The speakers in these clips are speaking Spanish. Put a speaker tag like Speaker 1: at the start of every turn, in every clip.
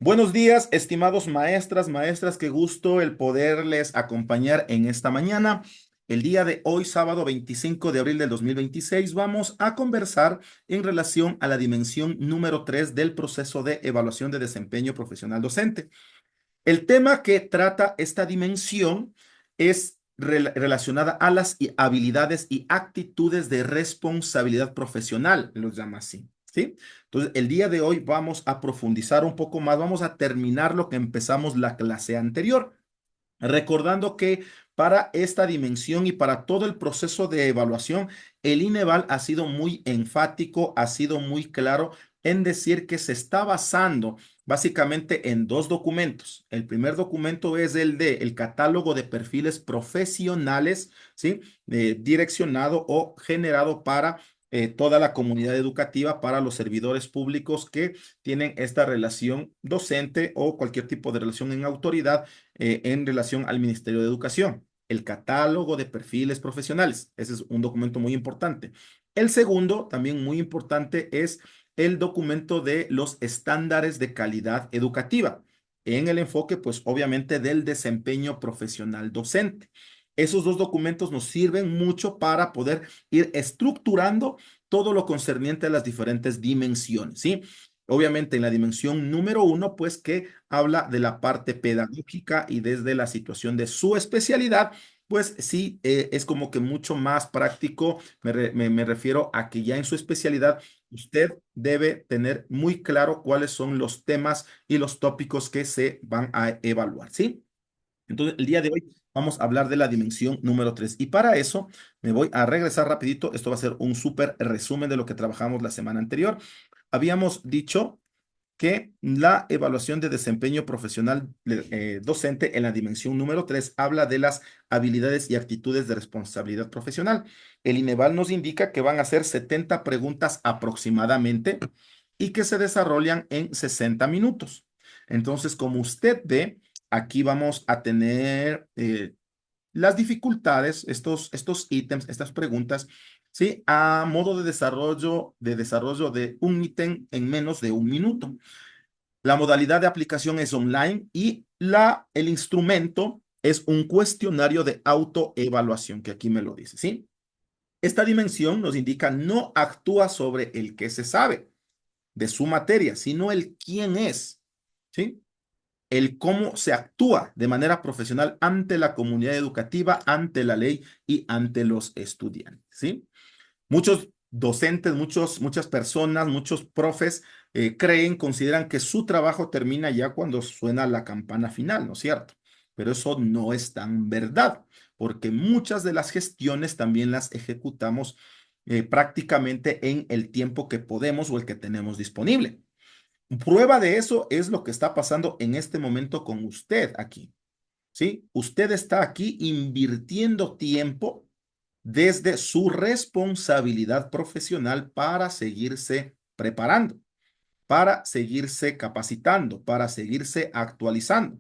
Speaker 1: Buenos días, estimados maestras, qué gusto el poderles acompañar en esta mañana. El día de hoy, sábado 25 de abril del 2026, vamos a conversar en relación a la dimensión número 3 del proceso de evaluación de desempeño profesional docente. El tema que trata esta dimensión es relacionada a las habilidades y actitudes de responsabilidad profesional, los llama así, ¿sí? Entonces, el día de hoy vamos a profundizar un poco más, vamos a terminar lo que empezamos la clase anterior. Recordando que para esta dimensión y para todo el proceso de evaluación, el INEVAL ha sido muy enfático, ha sido muy claro en decir que se está basando básicamente en dos documentos. El primer documento es el catálogo de perfiles profesionales, ¿sí? Direccionado o generado para toda la comunidad educativa, para los servidores públicos que tienen esta relación docente o cualquier tipo de relación en autoridad en relación al Ministerio de Educación. El catálogo de perfiles profesionales. Ese es un documento muy importante. El segundo, también muy importante, es el documento de los estándares de calidad educativa, en el enfoque, pues obviamente, del desempeño profesional docente. Esos dos documentos nos sirven mucho para poder ir estructurando todo lo concerniente a las diferentes dimensiones, ¿sí? Obviamente en la dimensión número uno, pues que habla de la parte pedagógica y desde la situación de su especialidad, pues sí, es como que mucho más práctico. Me refiero a que ya en su especialidad usted debe tener muy claro cuáles son los temas y los tópicos que se van a evaluar, ¿sí? Entonces, el día de hoy vamos a hablar de la dimensión número 3 y para eso me voy a regresar rapidito. Esto va a ser un súper resumen de lo que trabajamos la semana anterior. Habíamos dicho que la evaluación de desempeño profesional docente en la dimensión número 3 habla de las habilidades y actitudes de responsabilidad profesional. El INEVAL nos indica que van a ser 70 preguntas aproximadamente y que se desarrollan en 60 minutos. Entonces, como usted ve, aquí vamos a tener las dificultades, estos ítems, estas preguntas, ¿sí? A modo de desarrollo de un ítem en menos de un minuto. La modalidad de aplicación es online y el instrumento es un cuestionario de autoevaluación, que aquí me lo dice, ¿sí? Esta dimensión nos indica no actúa sobre el que se sabe de su materia, sino el quién es, ¿sí? El cómo se actúa de manera profesional ante la comunidad educativa, ante la ley y ante los estudiantes, ¿sí? Muchos docentes, muchas personas, muchos profes consideran que su trabajo termina ya cuando suena la campana final, ¿no es cierto? Pero eso no es tan verdad, porque muchas de las gestiones también las ejecutamos prácticamente en el tiempo que podemos o el que tenemos disponible. Prueba de eso es lo que está pasando en este momento con usted aquí, ¿sí? Usted está aquí invirtiendo tiempo desde su responsabilidad profesional para seguirse preparando, para seguirse capacitando, para seguirse actualizando.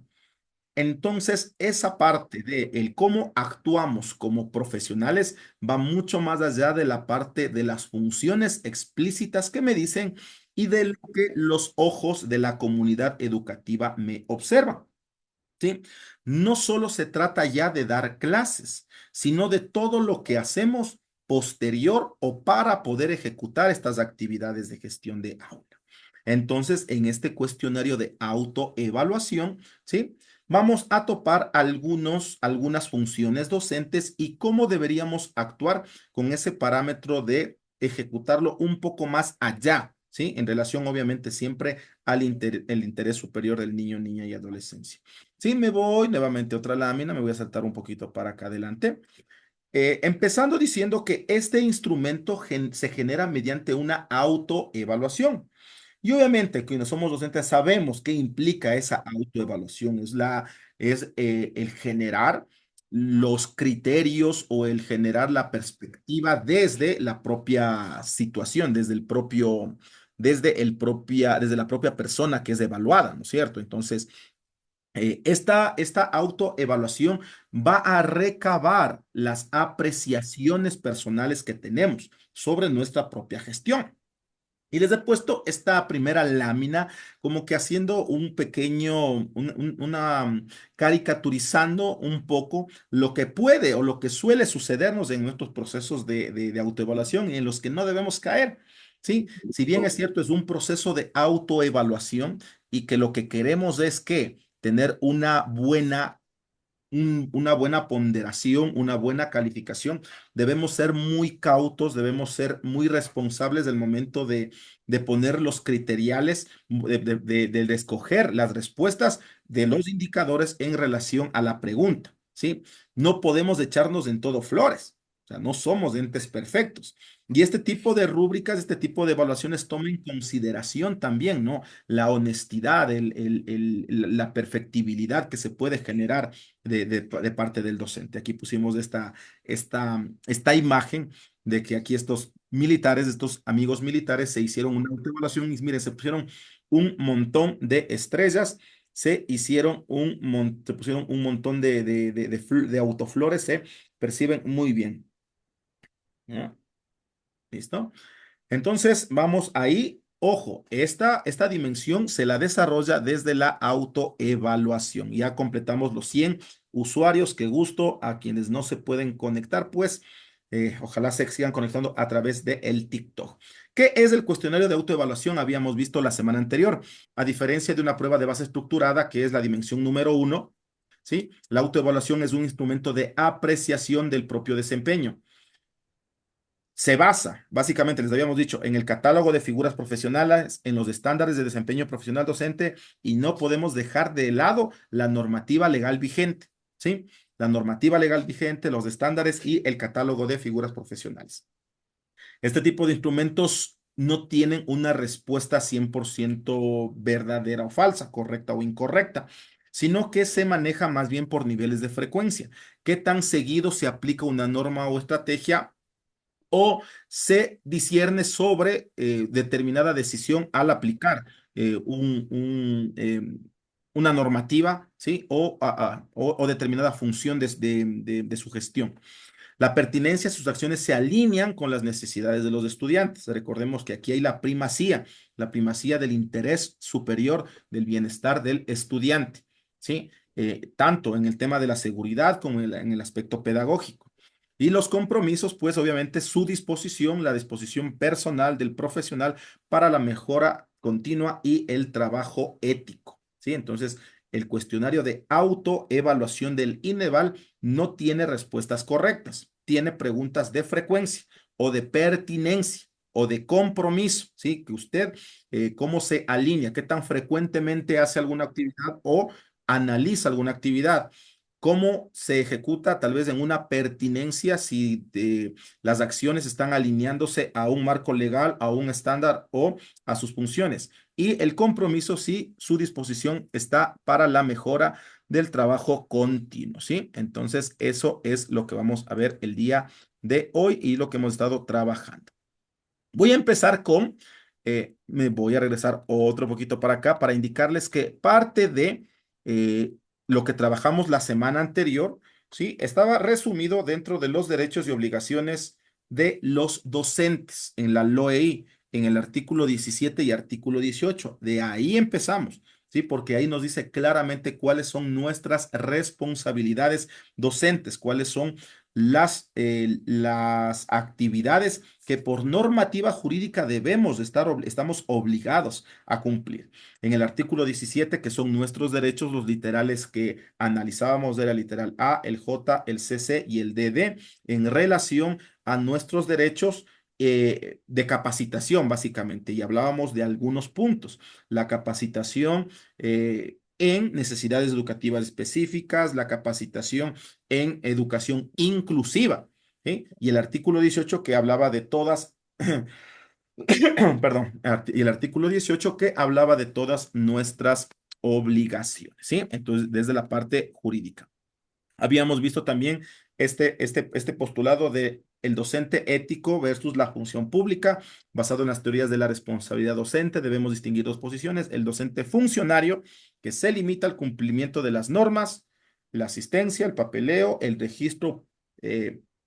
Speaker 1: Entonces, esa parte de el cómo actuamos como profesionales va mucho más allá de la parte de las funciones explícitas que me dicen y de lo que los ojos de la comunidad educativa me observan. ¿Sí? No solo se trata ya de dar clases, sino de todo lo que hacemos posterior o para poder ejecutar estas actividades de gestión de aula. Entonces, en este cuestionario de autoevaluación, ¿sí? Vamos a topar algunas funciones docentes y cómo deberíamos actuar con ese parámetro de ejecutarlo un poco más allá, ¿sí? En relación, obviamente, siempre el interés superior del niño, niña y adolescencia. Sí, me voy nuevamente a otra lámina, me voy a saltar un poquito para acá adelante. Empezando diciendo que este instrumento se genera mediante una autoevaluación. Y obviamente, quienes somos docentes sabemos qué implica esa autoevaluación. Es el generar los criterios o el generar la perspectiva desde la propia situación, desde la propia persona que es evaluada, ¿no es cierto? Entonces, esta autoevaluación va a recabar las apreciaciones personales que tenemos sobre nuestra propia gestión. Y les he puesto esta primera lámina como que haciendo un pequeño, caricaturizando un poco lo que puede o lo que suele sucedernos en nuestros procesos de autoevaluación y en los que no debemos caer. Sí, si bien es cierto, es un proceso de autoevaluación y que lo que queremos es que tener una buena ponderación, una buena calificación. Debemos ser muy cautos, debemos ser muy responsables del momento de poner los criteriales, de escoger las respuestas de los indicadores en relación a la pregunta, ¿sí? No podemos echarnos en todo flores. O sea, no somos entes perfectos. Y este tipo de rúbricas, este tipo de evaluaciones toma en consideración también, ¿no? La honestidad, la perfectibilidad que se puede generar de parte del docente. Aquí pusimos esta imagen de que aquí estos militares, estos amigos militares, se hicieron una autoevaluación y miren, se pusieron un montón de estrellas, se pusieron un montón de autoflores, se perciben muy bien. ¿Ya? ¿Listo? Entonces, vamos ahí. Ojo, esta dimensión se la desarrolla desde la autoevaluación. Ya completamos los 100 usuarios. Qué gusto a quienes no se pueden conectar, pues ojalá se sigan conectando a través de el TikTok. ¿Qué es el cuestionario de autoevaluación? Habíamos visto la semana anterior. A diferencia de una prueba de base estructurada, que es la dimensión número 1, ¿sí? La autoevaluación es un instrumento de apreciación del propio desempeño. Se basa, básicamente, les habíamos dicho, en el catálogo de figuras profesionales, en los estándares de desempeño profesional docente y no podemos dejar de lado la normativa legal vigente, ¿sí? La normativa legal vigente, los estándares y el catálogo de figuras profesionales. Este tipo de instrumentos no tienen una respuesta 100% verdadera o falsa, correcta o incorrecta, sino que se maneja más bien por niveles de frecuencia. ¿Qué tan seguido se aplica una norma o estrategia o se discierne sobre determinada decisión al aplicar una normativa, ¿sí? O determinada función de su gestión? La pertinencia de sus acciones se alinean con las necesidades de los estudiantes. Recordemos que aquí hay la primacía del interés superior del bienestar del estudiante, ¿sí? Tanto en el tema de la seguridad como en el aspecto pedagógico. Y los compromisos, pues obviamente su disposición, la disposición personal del profesional para la mejora continua y el trabajo ético, ¿sí? Entonces, el cuestionario de autoevaluación del INEVAL no tiene respuestas correctas, tiene preguntas de frecuencia o de pertinencia o de compromiso, ¿sí? Que usted, cómo se alinea, qué tan frecuentemente hace alguna actividad o analiza alguna actividad, cómo se ejecuta tal vez en una pertinencia si las acciones están alineándose a un marco legal, a un estándar o a sus funciones. Y el compromiso si su disposición está para la mejora del trabajo continuo, ¿sí? Entonces, eso es lo que vamos a ver el día de hoy y lo que hemos estado trabajando. Voy a empezar me voy a regresar otro poquito para acá para indicarles que parte de eh, lo que trabajamos la semana anterior, ¿sí? Estaba resumido dentro de los derechos y obligaciones de los docentes en la LOEI, en el artículo 17 y artículo 18. De ahí empezamos, ¿sí? Porque ahí nos dice claramente cuáles son nuestras responsabilidades docentes, cuáles son las actividades que por normativa jurídica estamos obligados a cumplir. En el artículo 17, que son nuestros derechos, los literales que analizábamos era literal A, el J, el CC y el DD, en relación a nuestros derechos de capacitación, básicamente, y hablábamos de algunos puntos. La capacitación en necesidades educativas específicas, la capacitación en educación inclusiva, ¿sí? Y el artículo 18 que hablaba de todas, perdón, y el artículo 18 que hablaba de todas nuestras obligaciones, ¿sí? Entonces, desde la parte jurídica. Habíamos visto también este postulado de el docente ético versus la función pública, basado en las teorías de la responsabilidad docente. Debemos distinguir dos posiciones: el docente funcionario, que se limita al cumplimiento de las normas, la asistencia, el papeleo, el registro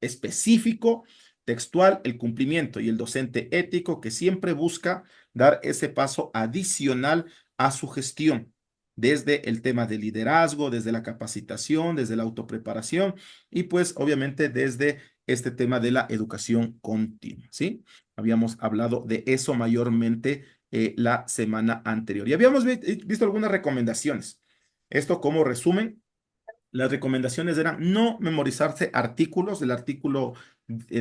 Speaker 1: específico, textual, el cumplimiento, y el docente ético que siempre busca dar ese paso adicional a su gestión, desde el tema del liderazgo, desde la capacitación, desde la autopreparación y pues obviamente desde este tema de la educación continua, ¿sí? Habíamos hablado de eso mayormente la semana anterior y habíamos visto algunas recomendaciones. Esto como resumen, las recomendaciones eran no memorizarse artículos, el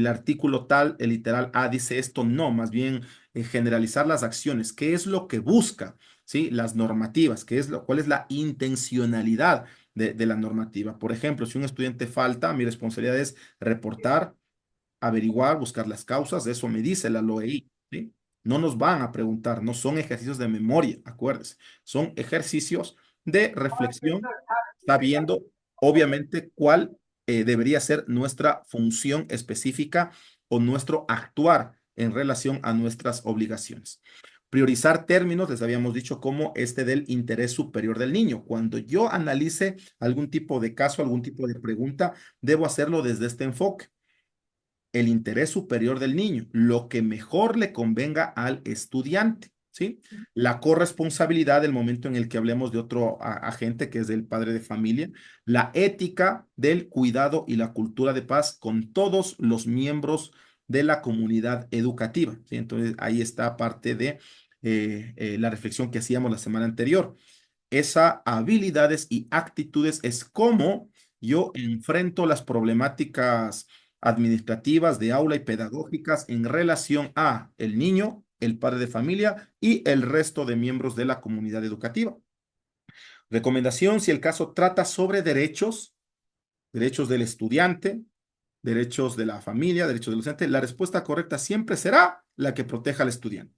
Speaker 1: artículo tal, el literal A dice esto, no, más bien generalizar las acciones. ¿Qué es lo que busca? ¿Sí? Las normativas, cuál es la intencionalidad de la normativa? Por ejemplo, si un estudiante falta, mi responsabilidad es reportar, averiguar, buscar las causas, eso me dice la LOEI, ¿sí? No nos van a preguntar, no son ejercicios de memoria, acuérdense, son ejercicios de reflexión, sabiendo obviamente cuál debería ser nuestra función específica o nuestro actuar en relación a nuestras obligaciones. Priorizar términos, les habíamos dicho, como este del interés superior del niño. Cuando yo analice algún tipo de caso, algún tipo de pregunta, debo hacerlo desde este enfoque, el interés superior del niño, lo que mejor le convenga al estudiante, ¿sí? La corresponsabilidad del momento en el que hablemos de otro agente, que es el padre de familia, la ética del cuidado y la cultura de paz con todos los miembros de la comunidad educativa, ¿sí? Entonces, ahí está parte de la reflexión que hacíamos la semana anterior. Esas habilidades y actitudes es cómo yo enfrento las problemáticas administrativas de aula y pedagógicas en relación a el niño, el padre de familia y el resto de miembros de la comunidad educativa. Recomendación, si el caso trata sobre derechos, derechos del estudiante, derechos de la familia, derechos del docente, la respuesta correcta siempre será la que proteja al estudiante.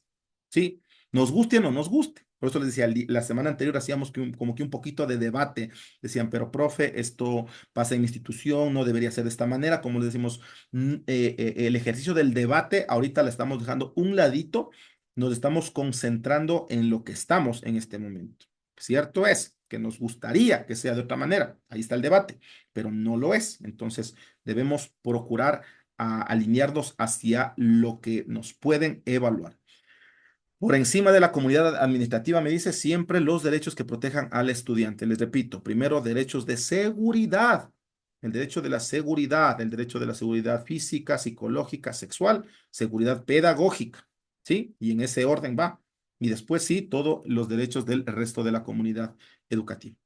Speaker 1: ¿Sí? Nos guste o no nos guste. Por eso les decía, la semana anterior hacíamos como que un poquito de debate. Decían, pero profe, esto pasa en mi institución, no debería ser de esta manera. Como les decimos, el ejercicio del debate ahorita la estamos dejando un ladito, nos estamos concentrando en lo que estamos en este momento. Cierto es que nos gustaría que sea de otra manera, ahí está el debate, pero no lo es. Entonces debemos procurar alinearnos hacia lo que nos pueden evaluar. Por encima de la comunidad administrativa, me dice siempre los derechos que protejan al estudiante. Les repito, primero, derechos de seguridad. El derecho de la seguridad, el derecho de la seguridad física, psicológica, sexual, seguridad pedagógica, ¿sí? Y en ese orden va. Y después sí, todos los derechos del resto de la comunidad educativa.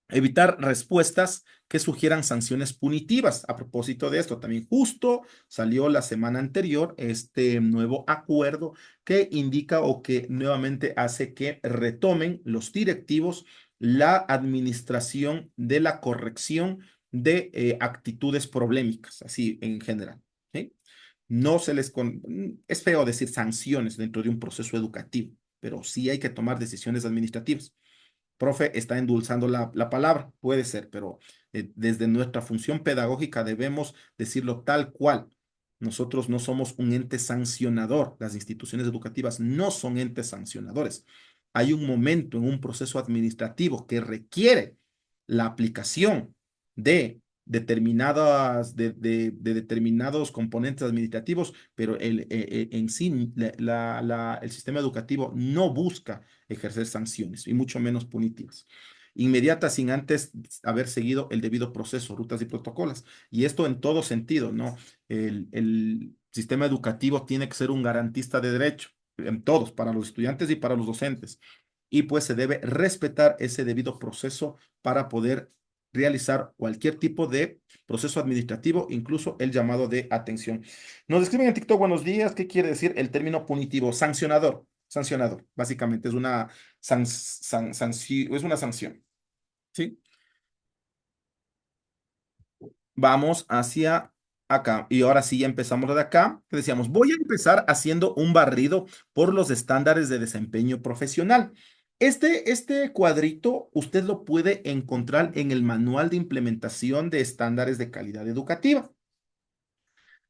Speaker 1: Evitar respuestas que sugieran sanciones punitivas. A propósito de esto, también justo salió la semana anterior este nuevo acuerdo que indica o que nuevamente hace que retomen los directivos la administración de la corrección de actitudes problemáticas, así en general. ¿Sí? No se les... Es feo decir sanciones dentro de un proceso educativo, pero sí hay que tomar decisiones administrativas. Profe, está endulzando la palabra, puede ser, pero desde nuestra función pedagógica debemos decirlo tal cual. Nosotros no somos un ente sancionador, las instituciones educativas no son entes sancionadores. Hay un momento en un proceso administrativo que requiere la aplicación de de determinados componentes administrativos, pero en sí el sistema educativo no busca ejercer sanciones y mucho menos punitivas. Inmediatas sin antes haber seguido el debido proceso, rutas y protocolos. Y esto en todo sentido, ¿no? El sistema educativo tiene que ser un garantista de derecho, en todos, para los estudiantes y para los docentes. Y pues se debe respetar ese debido proceso para poder realizar cualquier tipo de proceso administrativo, incluso el llamado de atención. Nos escriben en TikTok, buenos días, ¿qué quiere decir el término punitivo? Sancionador, sancionador, básicamente es una, es una sanción, ¿sí? Vamos hacia acá. Y ahora sí, ya empezamos de acá. Decíamos, voy a empezar haciendo un barrido por los estándares de desempeño profesional. Este cuadrito usted lo puede encontrar en el manual de implementación de estándares de calidad educativa.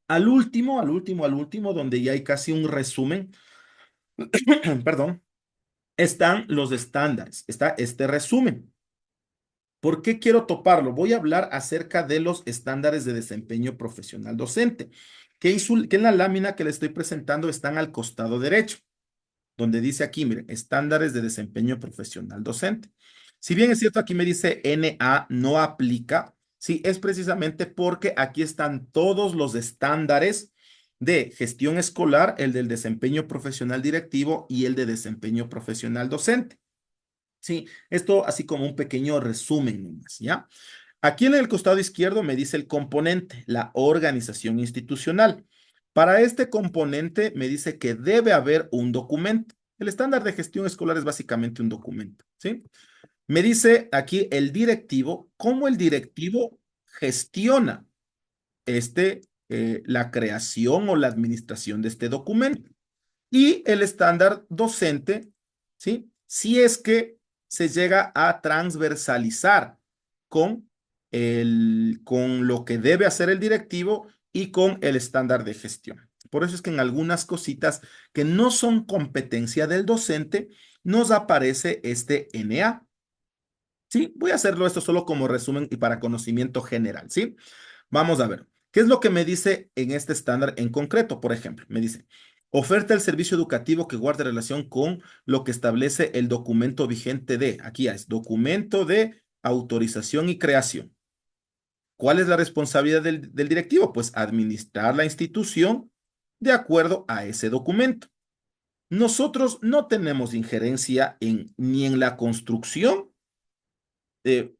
Speaker 1: Al último, donde ya hay casi un resumen, perdón, están los estándares, está este resumen. ¿Por qué quiero toparlo? Voy a hablar acerca de los estándares de desempeño profesional docente. que en la lámina que le estoy presentando están al costado derecho, donde dice aquí, miren, estándares de desempeño profesional docente. Si bien es cierto, aquí me dice NA no aplica, sí, es precisamente porque aquí están todos los estándares de gestión escolar, el del desempeño profesional directivo y el de desempeño profesional docente. Sí, esto así como un pequeño resumen nomás, ¿ya? Aquí en el costado izquierdo me dice el componente, la organización institucional. Para este componente me dice que debe haber un documento. El estándar de gestión escolar es básicamente un documento, ¿sí? Me dice aquí el directivo, cómo el directivo gestiona la creación o la administración de este documento. Y el estándar docente, ¿sí? Si es que se llega a transversalizar con, con lo que debe hacer el directivo y con el estándar de gestión. Por eso es que en algunas cositas que no son competencia del docente, nos aparece este NA. ¿Sí? Voy a hacerlo esto solo como resumen y para conocimiento general, ¿sí? Vamos a ver. ¿Qué es lo que me dice en este estándar en concreto? Por ejemplo, me dice, oferta el servicio educativo que guarde relación con lo que establece el documento vigente de, aquí es, documento de autorización y creación. ¿Cuál es la responsabilidad del directivo? Pues administrar la institución de acuerdo a ese documento. Nosotros no tenemos injerencia ni en la construcción, eh,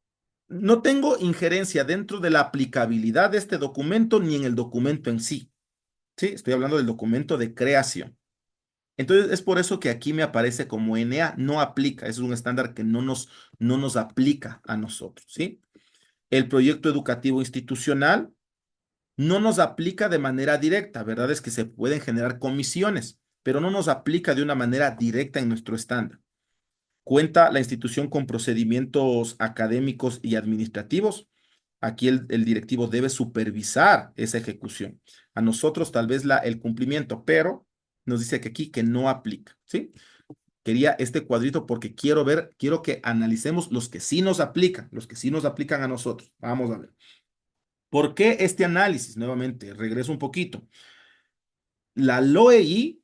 Speaker 1: no tengo injerencia dentro de la aplicabilidad de este documento ni en el documento en sí. Sí, estoy hablando del documento de creación. Entonces, es por eso que aquí me aparece como NA, no aplica. Es un estándar que no nos aplica a nosotros, ¿sí? El proyecto educativo institucional no nos aplica de manera directa, ¿verdad? Es que se pueden generar comisiones, pero no nos aplica de una manera directa en nuestro estándar. ¿Cuenta la institución con procedimientos académicos y administrativos? Aquí el directivo debe supervisar esa ejecución. A nosotros tal vez el cumplimiento, pero nos dice que aquí que no aplica, ¿sí? Quería este cuadrito porque quiero que analicemos los que sí nos aplican, los que sí nos aplican a nosotros. Vamos a ver. ¿Por qué este análisis? Nuevamente, regreso un poquito. La LOEI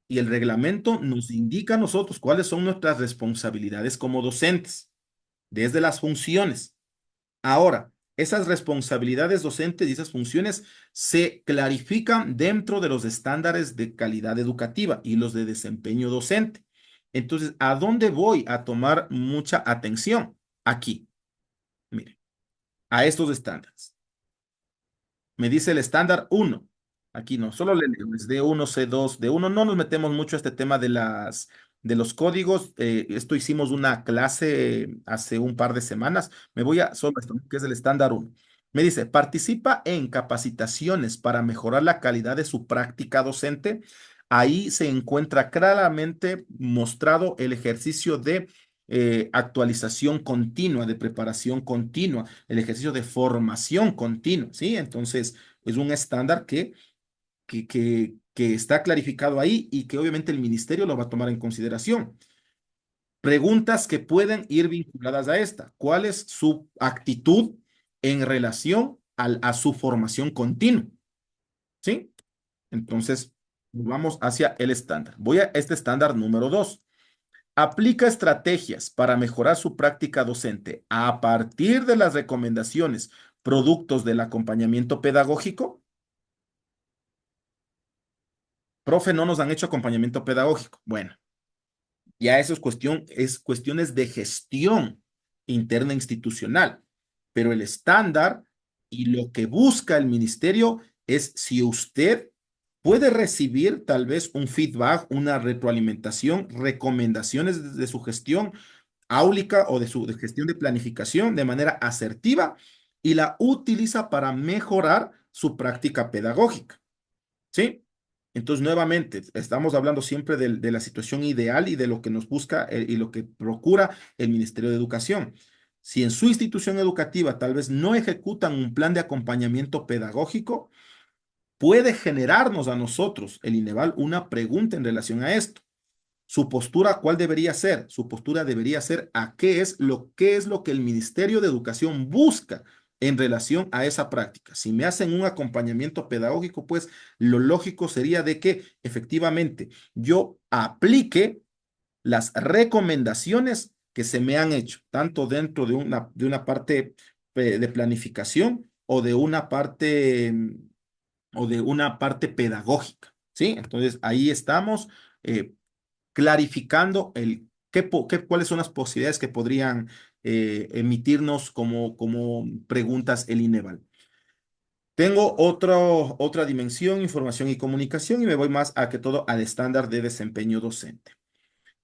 Speaker 1: y el reglamento nos indica a nosotros cuáles son nuestras responsabilidades como docentes, desde las funciones. Ahora, esas responsabilidades docentes y esas funciones se clarifican dentro de los estándares de calidad educativa y los de desempeño docente. Entonces, ¿a dónde voy a tomar mucha atención? Aquí, mire, a estos estándares. Me dice el estándar 1. Aquí no, solo le leo, es D1, C2, D1. No nos metemos mucho a este tema de los códigos. Esto hicimos una clase hace un par de semanas. Me voy a solo esto, que es el estándar 1. Me dice, participa en capacitaciones para mejorar la calidad de su práctica docente. Ahí se encuentra claramente mostrado el ejercicio de actualización continua, de preparación continua, el ejercicio de formación continua, ¿sí? Entonces, es un estándar que está clarificado ahí y que obviamente el ministerio lo va a tomar en consideración. Preguntas que pueden ir vinculadas a esta. ¿Cuál es su actitud en relación a su formación continua? ¿Sí? Entonces, vamos hacia el estándar. Voy a este estándar número 2. Aplica estrategias para mejorar su práctica docente a partir de las recomendaciones, productos del acompañamiento pedagógico. Profe, no nos han hecho acompañamiento pedagógico. Bueno, ya eso es cuestiones de gestión interna institucional, pero el estándar y lo que busca el ministerio es si usted puede recibir tal vez un feedback, una retroalimentación, recomendaciones de su gestión áulica o de su de gestión de planificación de manera asertiva y la utiliza para mejorar su práctica pedagógica. ¿Sí? Entonces, nuevamente, estamos hablando siempre de la situación ideal y de lo que nos busca y lo que procura el Ministerio de Educación. Si en su institución educativa tal vez no ejecutan un plan de acompañamiento pedagógico, puede generarnos a nosotros, el INEVAL, una pregunta en relación a esto. Su postura, ¿cuál debería ser? Su postura debería ser a qué es lo que el Ministerio de Educación busca en relación a esa práctica. Si me hacen un acompañamiento pedagógico, pues lo lógico sería de que efectivamente yo aplique las recomendaciones que se me han hecho, tanto dentro de una parte de planificación o de una parte pedagógica, ¿sí? Entonces ahí estamos clarificando cuáles son las posibilidades que podrían emitirnos como preguntas el INEVAL. Tengo otra dimensión, información y comunicación, y me voy más a que todo al estándar de desempeño docente.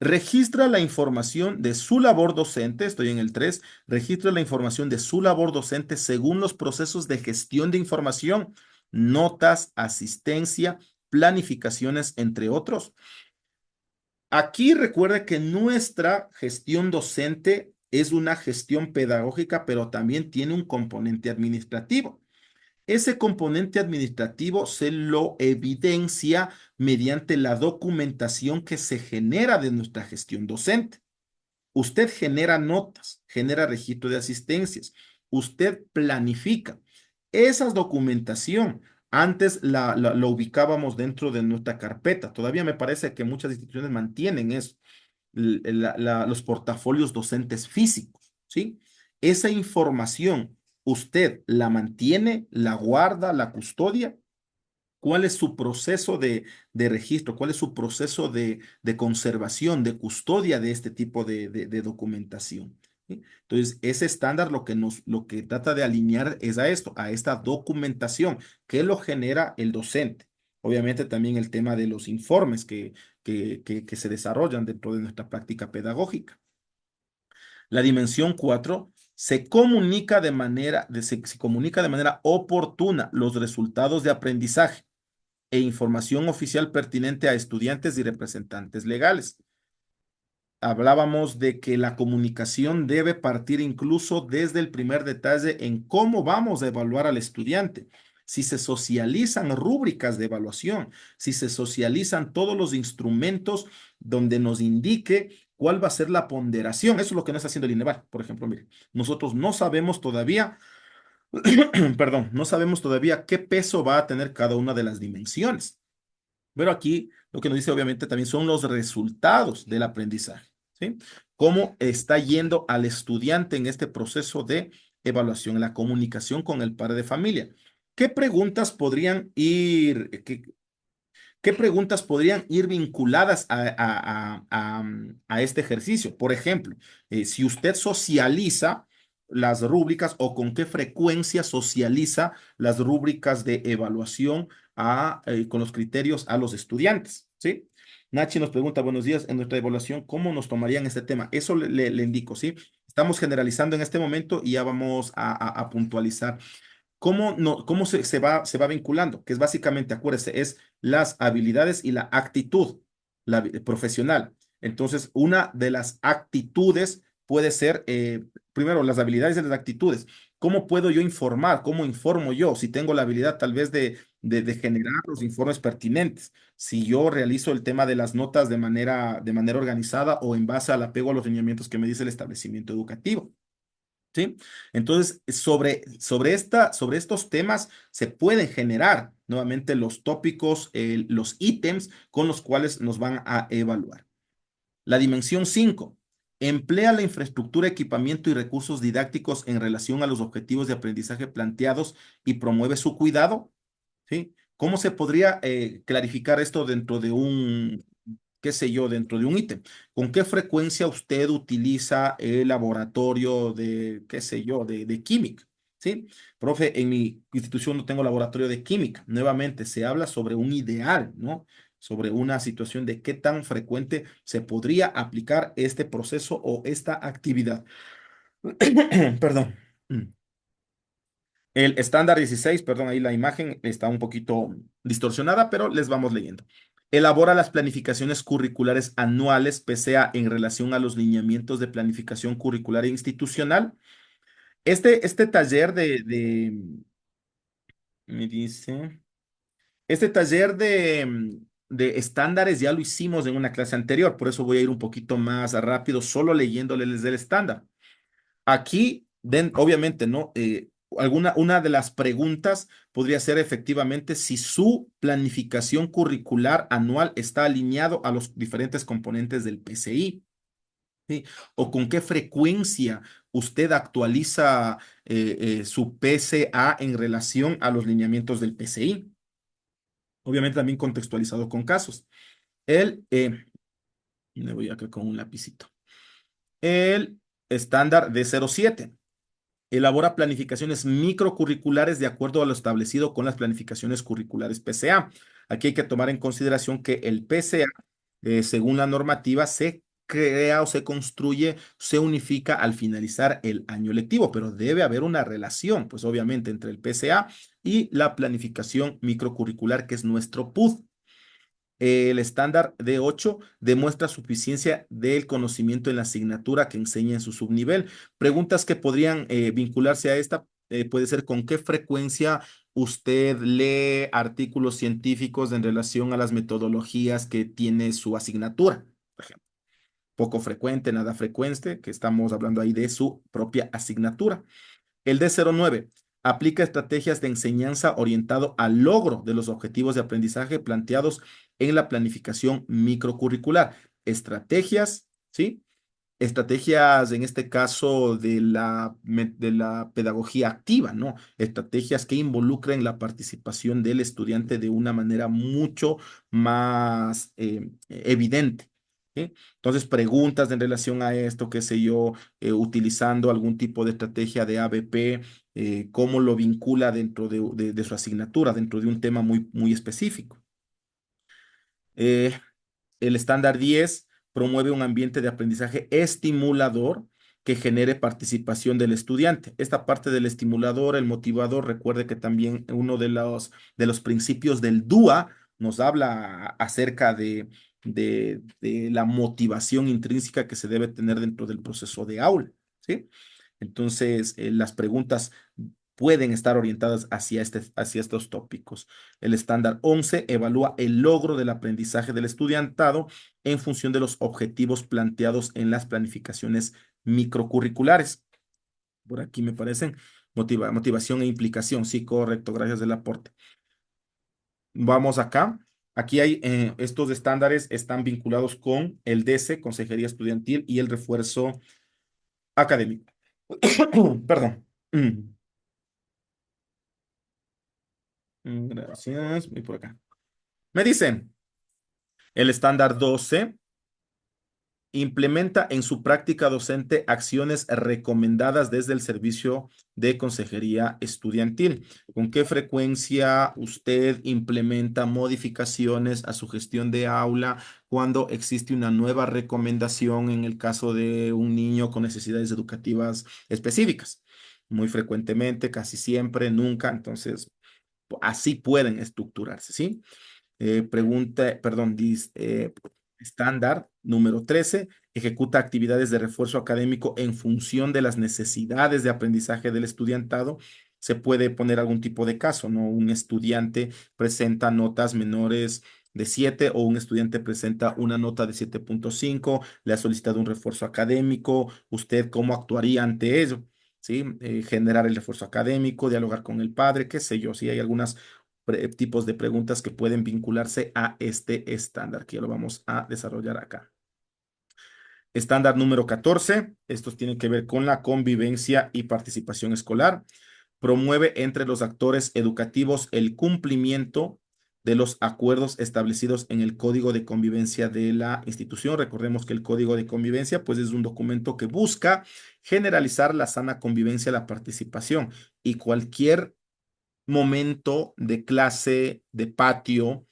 Speaker 1: Registra la información de su labor docente, estoy en el 3. Registra la información de su labor docente según los procesos de gestión de información, notas, asistencia, planificaciones, entre otros. Aquí recuerde que nuestra gestión docente es una gestión pedagógica, pero también tiene un componente administrativo. Ese componente administrativo se lo evidencia mediante la documentación que se genera de nuestra gestión docente. Usted genera notas, genera registro de asistencias, usted planifica. Esa documentación antes la ubicábamos dentro de nuestra carpeta. Todavía me parece que muchas instituciones mantienen eso, los portafolios docentes físicos, ¿sí? Esa información usted la mantiene, la guarda, la custodia. ¿Cuál es su proceso de registro? ¿Cuál es su proceso de conservación, de custodia de este tipo de documentación? ¿Sí? Entonces, ese estándar lo que trata de alinear es a esto, a esta documentación que lo genera el docente. Obviamente también el tema de los informes que se desarrollan dentro de nuestra práctica pedagógica. La dimensión 4 se comunica de manera oportuna los resultados de aprendizaje e información oficial pertinente a estudiantes y representantes legales. Hablábamos de que la comunicación debe partir incluso desde el primer detalle en cómo vamos a evaluar al estudiante. Si se socializan rúbricas de evaluación, si se socializan todos los instrumentos donde nos indique cuál va a ser la ponderación. Eso es lo que no está haciendo el INEVAL. Por ejemplo, mire, nosotros no sabemos todavía, perdón, no sabemos todavía qué peso va a tener cada una de las dimensiones. Pero aquí lo que nos dice obviamente también son los resultados del aprendizaje, ¿sí? Cómo está yendo al estudiante en este proceso de evaluación, la comunicación con el padre de familia. ¿Qué preguntas podrían ir, qué preguntas podrían ir vinculadas a este ejercicio? Por ejemplo, si usted socializa las rúbricas o con qué frecuencia socializa las rúbricas de evaluación con los criterios a los estudiantes, ¿sí? Nachi nos pregunta, buenos días, en nuestra evaluación, ¿cómo nos tomarían este tema? Eso le indico, ¿sí? Estamos generalizando en este momento y ya vamos a puntualizar. ¿Cómo, no, cómo se va vinculando? Que es básicamente, acuérdese, es las habilidades y la actitud profesional. Entonces, una de las actitudes puede ser, primero, las habilidades y las actitudes. ¿Cómo puedo yo informar? ¿Cómo informo yo? Si tengo la habilidad tal vez de generar los informes pertinentes. Si yo realizo el tema de las notas de manera organizada o en base al apego a los lineamientos que me dice el establecimiento educativo. ¿Sí? Entonces, sobre estos temas se pueden generar nuevamente los tópicos, los ítems con los cuales nos van a evaluar. La dimensión 5 emplea la infraestructura, equipamiento y recursos didácticos en relación a los objetivos de aprendizaje planteados y promueve su cuidado. ¿Sí? ¿Cómo se podría clarificar esto dentro de qué sé yo, dentro de un ítem? ¿Con qué frecuencia usted utiliza el laboratorio de, qué sé yo, de química? ¿Sí? Profe, en mi institución no tengo laboratorio de química. Nuevamente, se habla sobre un ideal, ¿no? Sobre una situación de qué tan frecuente se podría aplicar este proceso o esta actividad. Perdón. El estándar 16, perdón, ahí la imagen está un poquito distorsionada, pero les vamos leyendo. Elabora las planificaciones curriculares anuales, PCA, en relación a los lineamientos de planificación curricular e institucional. Este taller me dice, este taller de estándares ya lo hicimos en una clase anterior, por eso voy a ir un poquito más rápido, solo leyéndoles del estándar. Aquí, obviamente, ¿no? una de las preguntas podría ser efectivamente si su planificación curricular anual está alineado a los diferentes componentes del PCI. ¿Sí? O con qué frecuencia usted actualiza su PCA en relación a los lineamientos del PCI. Obviamente también contextualizado con casos. El, me voy acá con un lapicito. El estándar de 07 elabora planificaciones microcurriculares de acuerdo a lo establecido con las planificaciones curriculares PCA. Aquí hay que tomar en consideración que el PCA, según la normativa, se crea o se construye, se unifica al finalizar el año lectivo, pero debe haber una relación, pues obviamente, entre el PCA y la planificación microcurricular, que es nuestro PUD. El estándar de 8 demuestra suficiencia del conocimiento en la asignatura que enseña en su subnivel. Preguntas que podrían vincularse a esta puede ser con qué frecuencia usted lee artículos científicos en relación a las metodologías que tiene su asignatura, por ejemplo. Poco frecuente, nada frecuente, que estamos hablando ahí de su propia asignatura. El D09 aplica estrategias de enseñanza orientado al logro de los objetivos de aprendizaje planteados en la planificación microcurricular. Estrategias, ¿sí? Estrategias, en este caso, de la pedagogía activa, ¿no? Estrategias que involucren la participación del estudiante de una manera mucho más evidente. ¿Sí? Entonces, preguntas en relación a esto, qué sé yo, utilizando algún tipo de estrategia de ABP, cómo lo vincula dentro de su asignatura, dentro de un tema muy, muy específico. Eh, el estándar 10 promueve un ambiente de aprendizaje estimulador que genere participación del estudiante. Esta parte del estimulador, el motivador, recuerde que también uno de los principios del DUA nos habla acerca de la motivación intrínseca que se debe tener dentro del proceso de aula, ¿sí? Entonces, las preguntas pueden estar orientadas hacia estos tópicos. El estándar 11 evalúa el logro del aprendizaje del estudiantado en función de los objetivos planteados en las planificaciones microcurriculares. Por aquí me parecen motivación e implicación. Sí, correcto, gracias del aporte. Vamos acá. Aquí hay estos estándares están vinculados con el DC, Consejería Estudiantil, y el refuerzo académico. Perdón. Gracias. Voy por acá. Me dicen, el estándar 12 implementa en su práctica docente acciones recomendadas desde el servicio de consejería estudiantil. ¿Con qué frecuencia usted implementa modificaciones a su gestión de aula cuando existe una nueva recomendación en el caso de un niño con necesidades educativas específicas? Muy frecuentemente, casi siempre, nunca. Entonces, así pueden estructurarse, ¿sí? Perdón, estándar número 13 ejecuta actividades de refuerzo académico en función de las necesidades de aprendizaje del estudiantado. Se puede poner algún tipo de caso, ¿no? Un estudiante presenta notas menores de 7 o un estudiante presenta una nota de 7.5, le ha solicitado un refuerzo académico. ¿Usted cómo actuaría ante ello? ¿Sí? Generar el refuerzo académico, dialogar con el padre, qué sé yo, si hay algunas tipos de preguntas que pueden vincularse a este estándar, que ya lo vamos a desarrollar acá. Estándar número 14, estos tienen que ver con la convivencia y participación escolar. Promueve entre los actores educativos el cumplimiento de los acuerdos establecidos en el Código de Convivencia de la institución. Recordemos que el Código de Convivencia, pues, es un documento que busca generalizar la sana convivencia, la participación y cualquier momento de clase, de patio,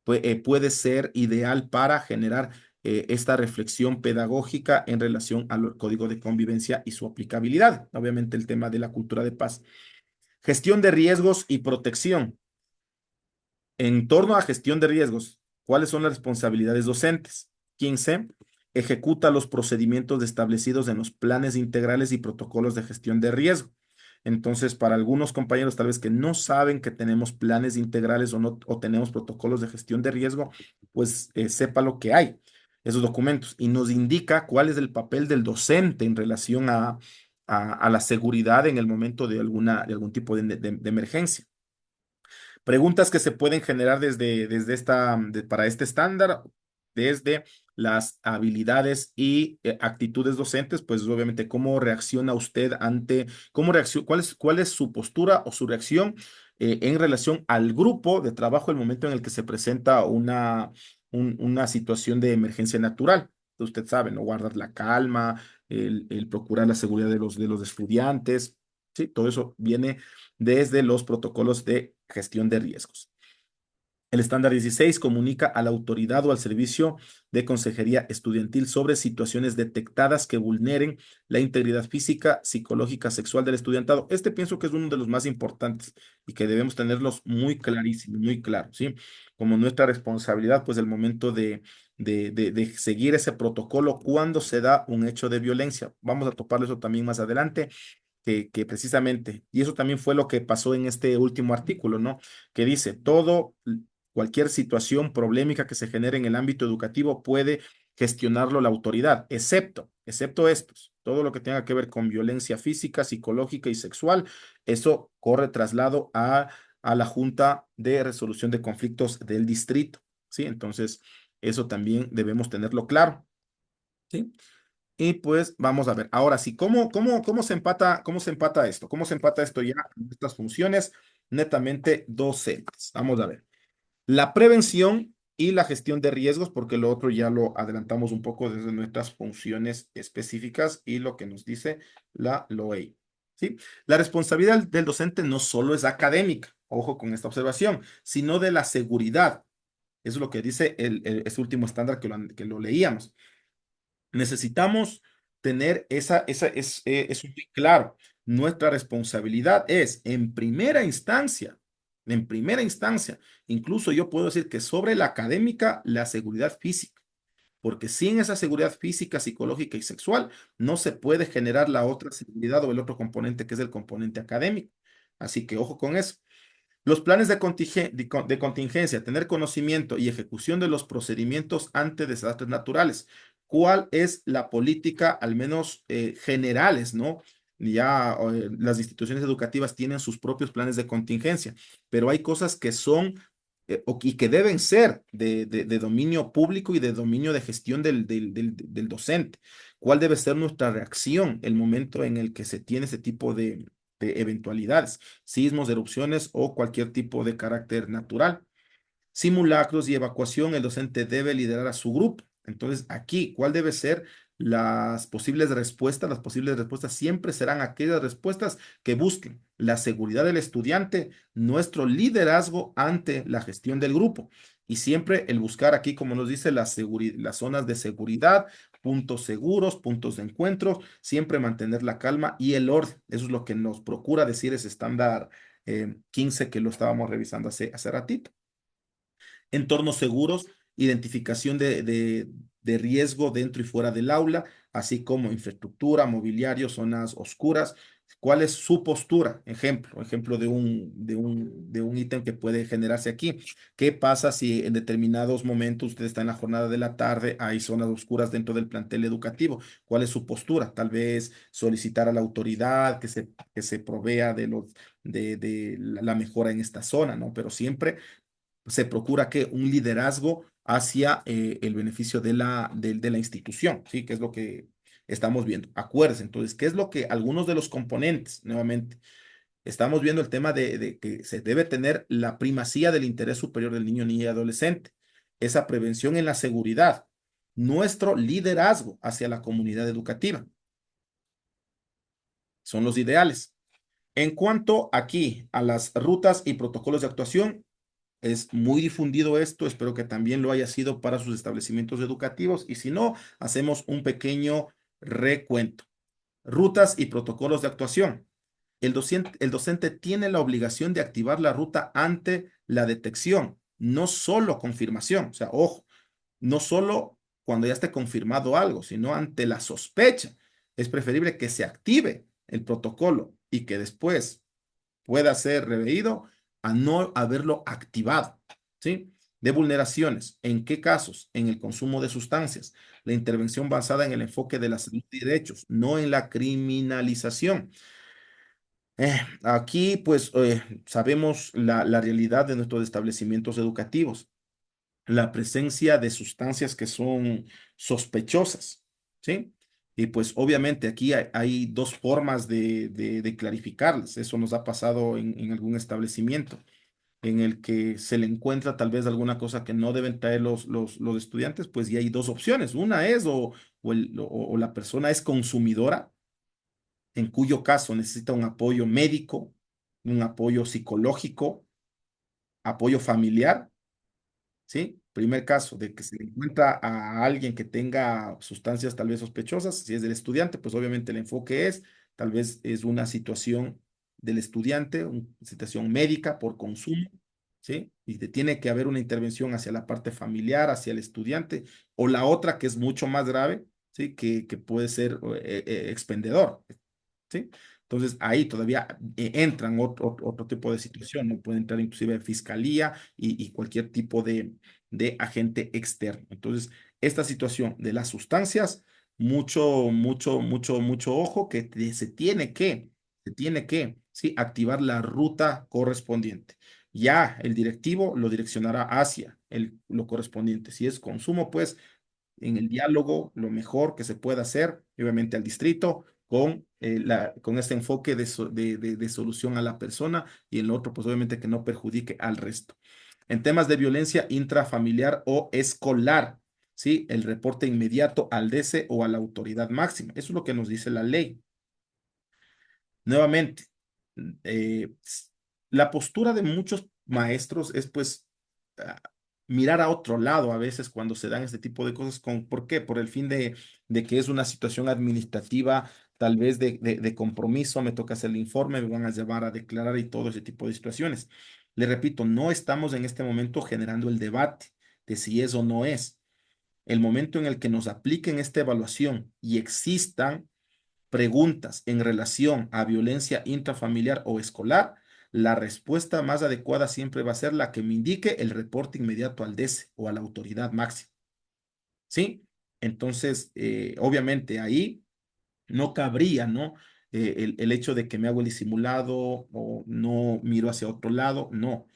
Speaker 1: puede ser ideal para generar esta reflexión pedagógica en relación al código de convivencia y su aplicabilidad. Obviamente el tema de la cultura de paz. Gestión de riesgos y protección. En torno a gestión de riesgos, ¿cuáles son las responsabilidades docentes? 15. Ejecuta los procedimientos establecidos en los planes integrales y protocolos de gestión de riesgo. Entonces, para algunos compañeros tal vez que no saben que tenemos planes integrales o no, o tenemos protocolos de gestión de riesgo, pues sepa lo que hay, esos documentos, y nos indica cuál es el papel del docente en relación a la seguridad en el momento de de algún tipo de emergencia. Preguntas que se pueden generar para este estándar, desde las habilidades y actitudes docentes, pues obviamente cómo reacciona usted cuál es su postura o su reacción en relación al grupo de trabajo el momento en el que se presenta una situación de emergencia natural. Usted sabe, ¿no? Guardar la calma, el procurar la seguridad de los estudiantes, sí, todo eso viene desde los protocolos de gestión de riesgos. El estándar 16 comunica a la autoridad o al servicio de consejería estudiantil sobre situaciones detectadas que vulneren la integridad física, psicológica, sexual del estudiantado. Este pienso que es uno de los más importantes y que debemos tenerlos muy clarísimos, muy claros, ¿sí? Como nuestra responsabilidad, pues el momento de seguir ese protocolo cuando se da un hecho de violencia. Vamos a toparlo eso también más adelante, que precisamente, y eso también fue lo que pasó en este último artículo, ¿no? Que dice, cualquier situación problemática que se genere en el ámbito educativo puede gestionarlo la autoridad, excepto estos, todo lo que tenga que ver con violencia física, psicológica y sexual, eso corre traslado a la Junta de Resolución de Conflictos del distrito, ¿sí? Entonces, eso también debemos tenerlo claro, ¿sí? Y pues vamos a ver. Ahora sí, cómo se empata esto? ¿Cómo se empata esto ya en estas funciones netamente docentes? Vamos a ver. La prevención y la gestión de riesgos, porque lo otro ya lo adelantamos un poco desde nuestras funciones específicas y lo que nos dice la LOEI. ¿Sí? La responsabilidad del docente no solo es académica, ojo con esta observación, sino de la seguridad. Eso es lo que dice este último estándar que lo leíamos. Necesitamos tener eso muy claro. Nuestra responsabilidad es, en primera instancia, incluso yo puedo decir que sobre la académica, la seguridad física, porque sin esa seguridad física, psicológica y sexual, no se puede generar la otra seguridad o el otro componente que es el componente académico. Así que ojo con eso. Los planes de contingencia, tener conocimiento y ejecución de los procedimientos ante desastres naturales. ¿Cuál es la política, al menos generales, ¿no? Ya las instituciones educativas tienen sus propios planes de contingencia, pero hay cosas que son y que deben ser de dominio público y de dominio de gestión del docente. ¿Cuál debe ser nuestra reacción el momento en el que se tiene ese tipo de eventualidades? Sismos, erupciones o cualquier tipo de carácter natural. Simulacros y evacuación, el docente debe liderar a su grupo. Entonces, aquí, ¿cuál debe ser las posibles respuestas? Las posibles respuestas siempre serán aquellas respuestas que busquen la seguridad del estudiante, nuestro liderazgo ante la gestión del grupo. Y siempre el buscar aquí, como nos dice, las zonas de seguridad, puntos seguros, puntos de encuentro, siempre mantener la calma y el orden. Eso es lo que nos procura decir ese estándar 15 que lo estábamos revisando hace ratito. Entornos seguros, identificación de riesgo dentro y fuera del aula, así como infraestructura, mobiliario, zonas oscuras. ¿Cuál es su postura? Ejemplo de un ítem que puede generarse aquí. ¿Qué pasa si en determinados momentos usted está en la jornada de la tarde, hay zonas oscuras dentro del plantel educativo? ¿Cuál es su postura? Tal vez solicitar a la autoridad que se provea de la mejora en esta zona, ¿no? Pero siempre se procura que un liderazgo hacia el beneficio de la institución, ¿sí? Que es lo que estamos viendo. Acuérdense, entonces, ¿qué es lo que algunos de los componentes, nuevamente, estamos viendo el tema de que se debe tener la primacía del interés superior del niño, niña y adolescente, esa prevención en la seguridad, nuestro liderazgo hacia la comunidad educativa, son los ideales. En cuanto aquí a las rutas y protocolos de actuación, es muy difundido esto, espero que también lo haya sido para sus establecimientos educativos y si no, hacemos un pequeño recuento. Rutas y protocolos de actuación. El docente tiene la obligación de activar la ruta ante la detección, no solo confirmación, o sea, ojo, no solo cuando ya esté confirmado algo, sino ante la sospecha. Es preferible que se active el protocolo y que después pueda ser reveído a no haberlo activado, ¿sí? de vulneraciones. ¿En qué casos? En el consumo de sustancias. La intervención basada en el enfoque de la salud y derechos, no en la criminalización. Aquí, pues, sabemos la realidad de nuestros establecimientos educativos, la presencia de sustancias que son sospechosas, ¿sí? Y pues obviamente aquí hay dos formas de clarificarlas. Eso nos ha pasado en algún establecimiento en el que se le encuentra tal vez alguna cosa que no deben traer los estudiantes, pues y hay dos opciones. Una es o la persona es consumidora, en cuyo caso necesita un apoyo médico, un apoyo psicológico, apoyo familiar. ¿Sí? Primer caso de que se le encuentra a alguien que tenga sustancias tal vez sospechosas, si es del estudiante, pues obviamente el enfoque es, tal vez es una situación del estudiante, una situación médica por consumo, ¿sí? Y tiene que haber una intervención hacia la parte familiar, hacia el estudiante, o la otra que es mucho más grave, ¿sí? Que puede ser expendedor, ¿sí? Entonces ahí todavía entran otro tipo de situación, ¿no? Puede entrar inclusive fiscalía y cualquier tipo de agente externo. Entonces, esta situación de las sustancias, mucho ojo que se tiene que, ¿sí? Activar la ruta correspondiente. Ya el directivo lo direccionará hacia lo correspondiente. Si es consumo, pues en el diálogo lo mejor que se pueda hacer, obviamente al distrito, con este enfoque de solución a la persona y el otro, pues obviamente que no perjudique al resto. En temas de violencia intrafamiliar o escolar, ¿sí? El reporte inmediato al DC o a la autoridad máxima. Eso es lo que nos dice la ley. Nuevamente, la postura de muchos maestros es pues ah, mirar a otro lado a veces cuando se dan este tipo de cosas. ¿Por qué? Por el fin de que es una situación administrativa, tal vez de compromiso, me toca hacer el informe, me van a llevar a declarar y todo ese tipo de situaciones. Le repito, no estamos en este momento generando el debate de si es o no es. El momento en el que nos apliquen esta evaluación y existan preguntas en relación a violencia intrafamiliar o escolar, la respuesta más adecuada siempre va a ser la que me indique el reporte inmediato al DC o a la autoridad máxima. ¿Sí? Entonces, obviamente ahí no cabría, ¿no? El hecho de que me hago el disimulado o no miro hacia otro lado, no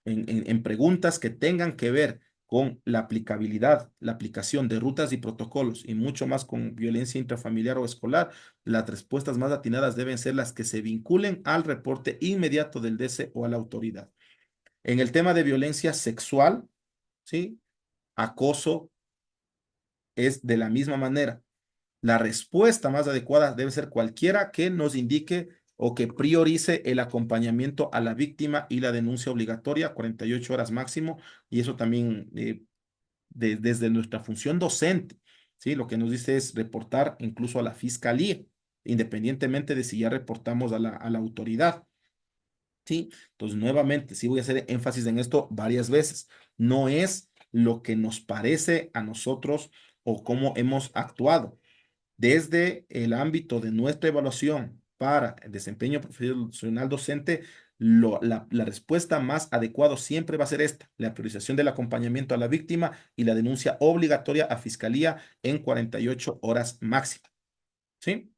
Speaker 1: en preguntas que tengan que ver con la aplicabilidad, la aplicación de rutas y protocolos y mucho más con violencia intrafamiliar o escolar, las respuestas más atinadas deben ser las que se vinculen al reporte inmediato del DC o a la autoridad. En el tema de violencia sexual, ¿sí? Acoso es de la misma manera. La respuesta más adecuada debe ser cualquiera que nos indique o que priorice el acompañamiento a la víctima y la denuncia obligatoria, 48 horas máximo, y eso también desde nuestra función docente, ¿sí? Lo que nos dice es reportar incluso a la fiscalía, independientemente de si ya reportamos a la autoridad. ¿Sí? Entonces, nuevamente, sí voy a hacer énfasis en esto varias veces. No es lo que nos parece a nosotros o cómo hemos actuado desde el ámbito de nuestra evaluación para el desempeño profesional docente, la respuesta más adecuada siempre va a ser esta, la priorización del acompañamiento a la víctima y la denuncia obligatoria a fiscalía en 48 horas máximo. ¿Sí?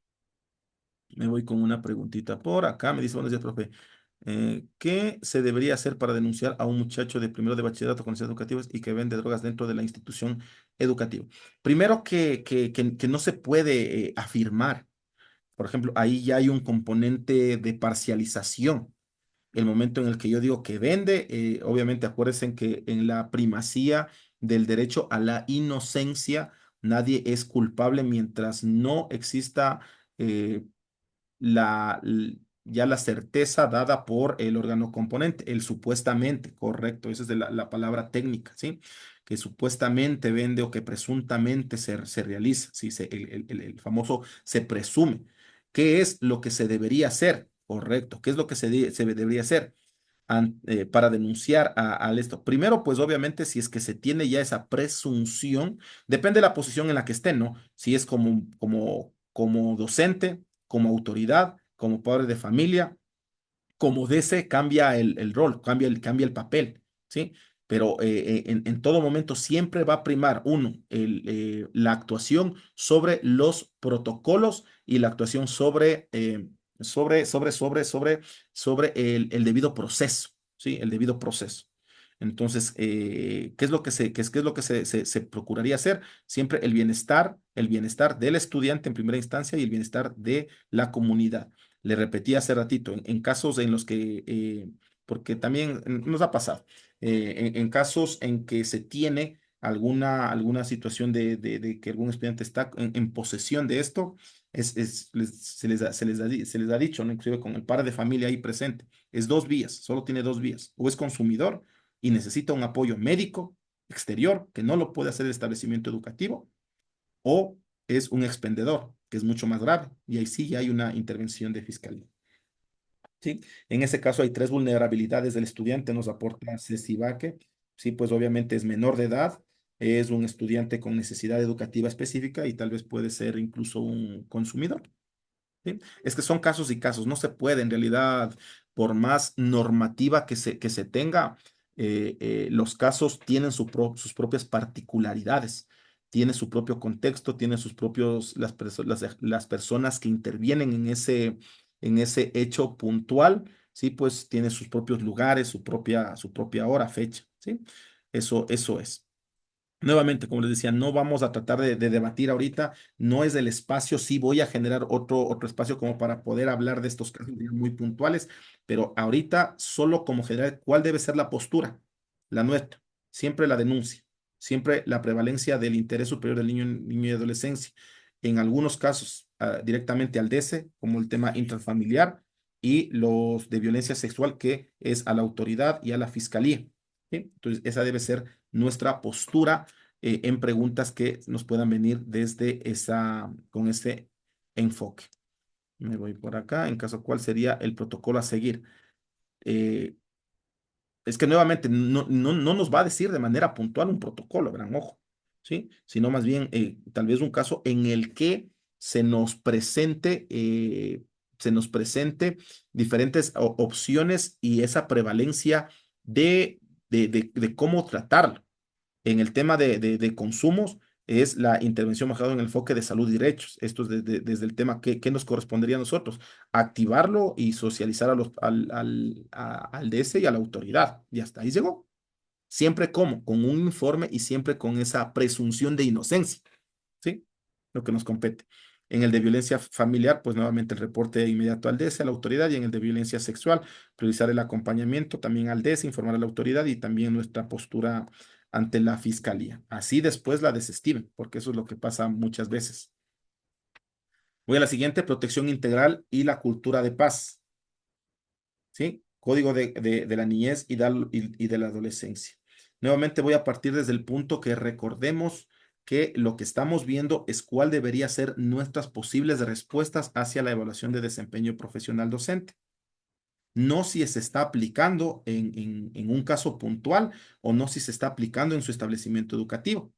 Speaker 1: Me voy con una preguntita por acá. Me dice, buenos días, profe. ¿Qué se debería hacer para denunciar a un muchacho de primero de bachillerato con necesidades educativas y que vende drogas dentro de la institución educativa? Primero que no se puede afirmar. Por ejemplo, ahí ya hay un componente de parcialización. El momento en el que yo digo que vende, obviamente acuérdense que en la primacía del derecho a la inocencia, nadie es culpable mientras no exista eh, ya la certeza dada por el órgano componente, el supuestamente, correcto, esa es la palabra técnica, ¿sí? Que supuestamente vende o que presuntamente se realiza, ¿sí? El famoso se presume. ¿Qué es lo que se debería hacer? Correcto. ¿Qué es lo que se debería hacer? Para denunciar al esto. Primero, pues obviamente, si es que se tiene ya esa presunción, depende de la posición en la que esté, ¿no? Si es como docente, como autoridad, como padre de familia, como DC, cambia el rol, cambia el papel, ¿sí? pero en todo momento siempre va a primar, uno, la actuación sobre los protocolos y la actuación sobre el debido proceso, ¿sí? El debido proceso. Entonces, ¿qué es lo que qué es lo que se procuraría hacer? Siempre el bienestar del estudiante en primera instancia y el bienestar de la comunidad. Le repetí hace ratito, en casos en los que, porque también nos ha pasado, en casos en que se tiene alguna situación de que algún estudiante está en posesión de esto, se les ha dicho, ¿no? Inclusive con el padre de familia ahí presente, es dos vías, solo tiene dos vías, o es consumidor y necesita un apoyo médico exterior que no lo puede hacer el establecimiento educativo, o es un expendedor, que es mucho más grave, y ahí sí ya hay una intervención de fiscalía. ¿Sí? En ese caso hay tres vulnerabilidades del estudiante, nos aporta Ceci Baque. Sí, pues obviamente es menor de edad, es un estudiante con necesidad educativa específica y tal vez puede ser incluso un consumidor. ¿Sí? Es que son casos y casos, no se puede en realidad, por más normativa que se tenga, los casos tienen sus propias particularidades, tiene su propio contexto, tiene sus propios, las personas que intervienen en ese hecho puntual, ¿sí? Pues tiene sus propios lugares, su propia hora, fecha, ¿sí? Eso es. Nuevamente, como les decía, no vamos a tratar de debatir ahorita, no es el espacio, sí voy a generar otro espacio como para poder hablar de estos casos ya muy puntuales, pero ahorita solo como general, ¿cuál debe ser la postura? La nuestra, siempre la denuncia, siempre la prevalencia del interés superior del niño y adolescencia, en algunos casos directamente al DECE, como el tema intrafamiliar, y los de violencia sexual, que es a la autoridad y a la fiscalía. ¿Sí? Entonces, esa debe ser nuestra postura en preguntas que nos puedan venir desde con ese enfoque. Me voy por acá, en caso cuál sería el protocolo a seguir. Eh, es que nuevamente no nos va a decir de manera puntual un protocolo, verán, ojo, ¿sí? Sino más bien tal vez un caso en el que se nos presente diferentes opciones y esa prevalencia de cómo tratarlo. En el tema de consumos es la intervención bajada en el enfoque de salud y derechos. Esto es desde el tema que nos correspondería a nosotros, activarlo y socializar al DS y a la autoridad. Y hasta ahí llegó. Siempre como, con un informe y siempre con esa presunción de inocencia. ¿Sí? Lo que nos compete. En el de violencia familiar, pues nuevamente el reporte inmediato al DS, a la autoridad, y en el de violencia sexual, priorizar el acompañamiento también al DS, informar a la autoridad y también nuestra postura ante la fiscalía. Así después la desestimen, porque eso es lo que pasa muchas veces. Voy a la siguiente, protección integral y la cultura de paz. ¿Sí? Código de la niñez y de la adolescencia. Nuevamente voy a partir desde el punto que recordemos que lo que estamos viendo es cuál debería ser nuestras posibles respuestas hacia la evaluación de desempeño profesional docente. No si se está aplicando en un caso puntual o no si se está aplicando en su establecimiento educativo.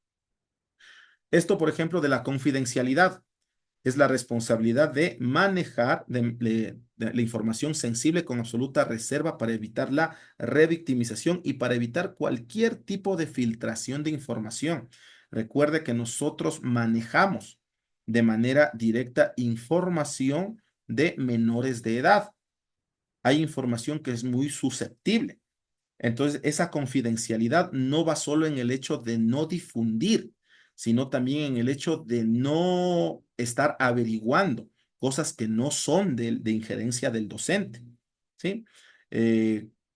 Speaker 1: Esto, por ejemplo, de la confidencialidad es la responsabilidad de manejar de la información sensible con absoluta reserva para evitar la revictimización y para evitar cualquier tipo de filtración de información. Recuerde que nosotros manejamos de manera directa información de menores de edad. Hay información que es muy susceptible. Entonces, esa confidencialidad no va solo en el hecho de no difundir, sino también en el hecho de no estar averiguando cosas que no son de injerencia del docente. ¿Sí?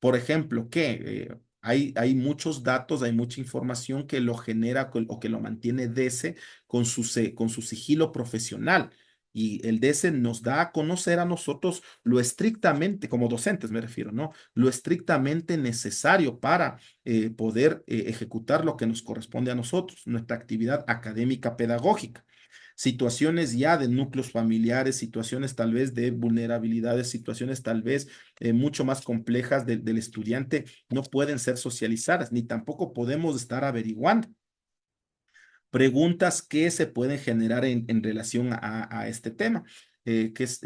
Speaker 1: Por ejemplo, que hay muchos datos, hay mucha información que lo genera o que lo mantiene DESE con su sigilo profesional. Y el DESE nos da a conocer a nosotros lo estrictamente, como docentes me refiero, ¿no? Lo estrictamente necesario para poder ejecutar lo que nos corresponde a nosotros, nuestra actividad académica pedagógica. Situaciones ya de núcleos familiares, situaciones tal vez de vulnerabilidades, situaciones tal vez mucho más complejas del estudiante, no pueden ser socializadas, ni tampoco podemos estar averiguando preguntas que se pueden generar en relación a este tema, que es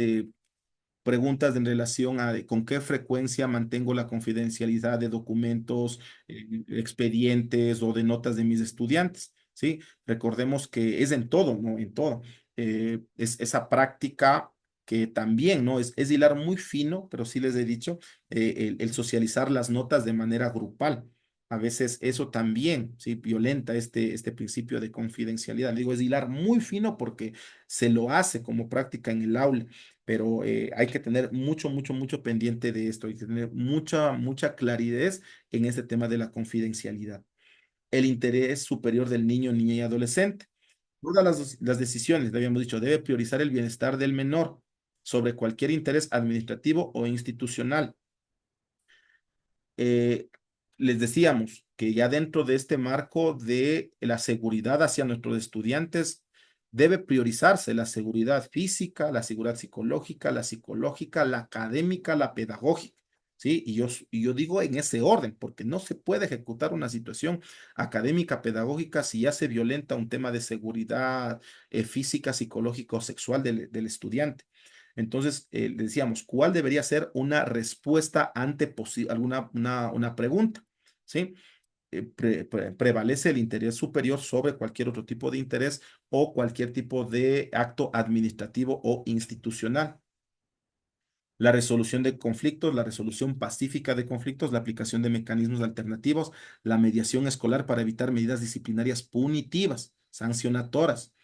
Speaker 1: preguntas en relación a con qué frecuencia mantengo la confidencialidad de documentos, expedientes o de notas de mis estudiantes, ¿sí? Recordemos que es en todo, ¿no? En todo. Es esa práctica que también, ¿no? Es hilar muy fino, pero sí les he dicho, el socializar las notas de manera grupal. A veces eso también, sí, violenta este principio de confidencialidad. Digo, es hilar muy fino porque se lo hace como práctica en el aula, pero hay que tener mucho pendiente de esto, hay que tener mucha claridad en este tema de la confidencialidad. El interés superior del niño, niña y adolescente. Todas las decisiones, le habíamos dicho, debe priorizar el bienestar del menor sobre cualquier interés administrativo o institucional. eh, Les decíamos que ya dentro de este marco de la seguridad hacia nuestros estudiantes, debe priorizarse la seguridad física, la seguridad psicológica, la académica, la pedagógica. ¿Sí? Y yo digo en ese orden, porque no se puede ejecutar una situación académica, pedagógica, si ya se violenta un tema de seguridad física, psicológica o sexual del estudiante. Entonces, le decíamos, ¿cuál debería ser una respuesta ante alguna una pregunta? ¿Sí? Prevalece el interés superior sobre cualquier otro tipo de interés o cualquier tipo de acto administrativo o institucional. La resolución de conflictos, la resolución pacífica de conflictos, la aplicación de mecanismos alternativos, la mediación escolar para evitar medidas disciplinarias punitivas, sancionadoras,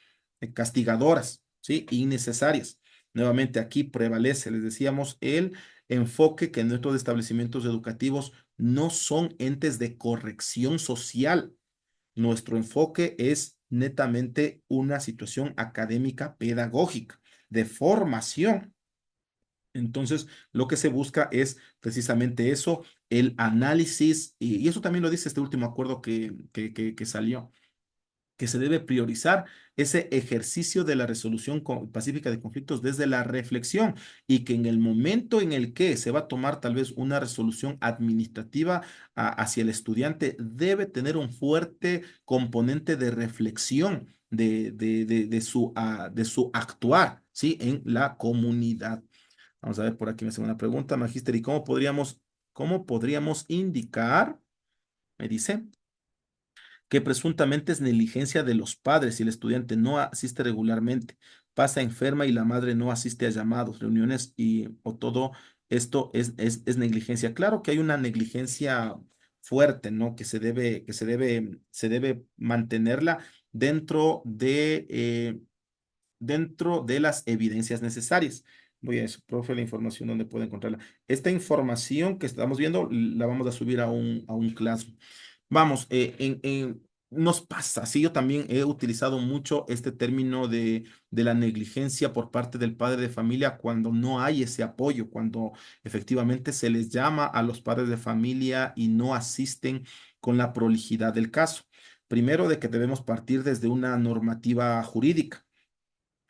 Speaker 1: castigadoras, ¿sí? Innecesarias. Nuevamente aquí prevalece, les decíamos, el enfoque que nuestros establecimientos educativos no son entes de corrección social. Nuestro enfoque es netamente una situación académica pedagógica, de formación. Entonces, lo que se busca es precisamente eso, el análisis, y eso también lo dice este último acuerdo que salió, que se debe priorizar ese ejercicio de la resolución pacífica de conflictos desde la reflexión y que en el momento en el que se va a tomar tal vez una resolución administrativa hacia el estudiante, debe tener un fuerte componente de reflexión de su actuar, ¿sí? En la comunidad. Vamos a ver por aquí me hace una pregunta, Magíster, ¿y cómo podríamos indicar? Me dice que presuntamente es negligencia de los padres si el estudiante no asiste regularmente, pasa enferma y la madre no asiste a llamados, reuniones o todo esto es negligencia. Claro que hay una negligencia fuerte, ¿no? Que se debe mantenerla dentro de las evidencias necesarias. Voy a eso, profe, la información donde puedo encontrarla. Esta información que estamos viendo la vamos a subir a un Classroom. Vamos, nos pasa, sí, yo también he utilizado mucho este término de la negligencia por parte del padre de familia cuando no hay ese apoyo, cuando efectivamente se les llama a los padres de familia y no asisten con la prolijidad del caso. Primero, de que debemos partir desde una normativa jurídica.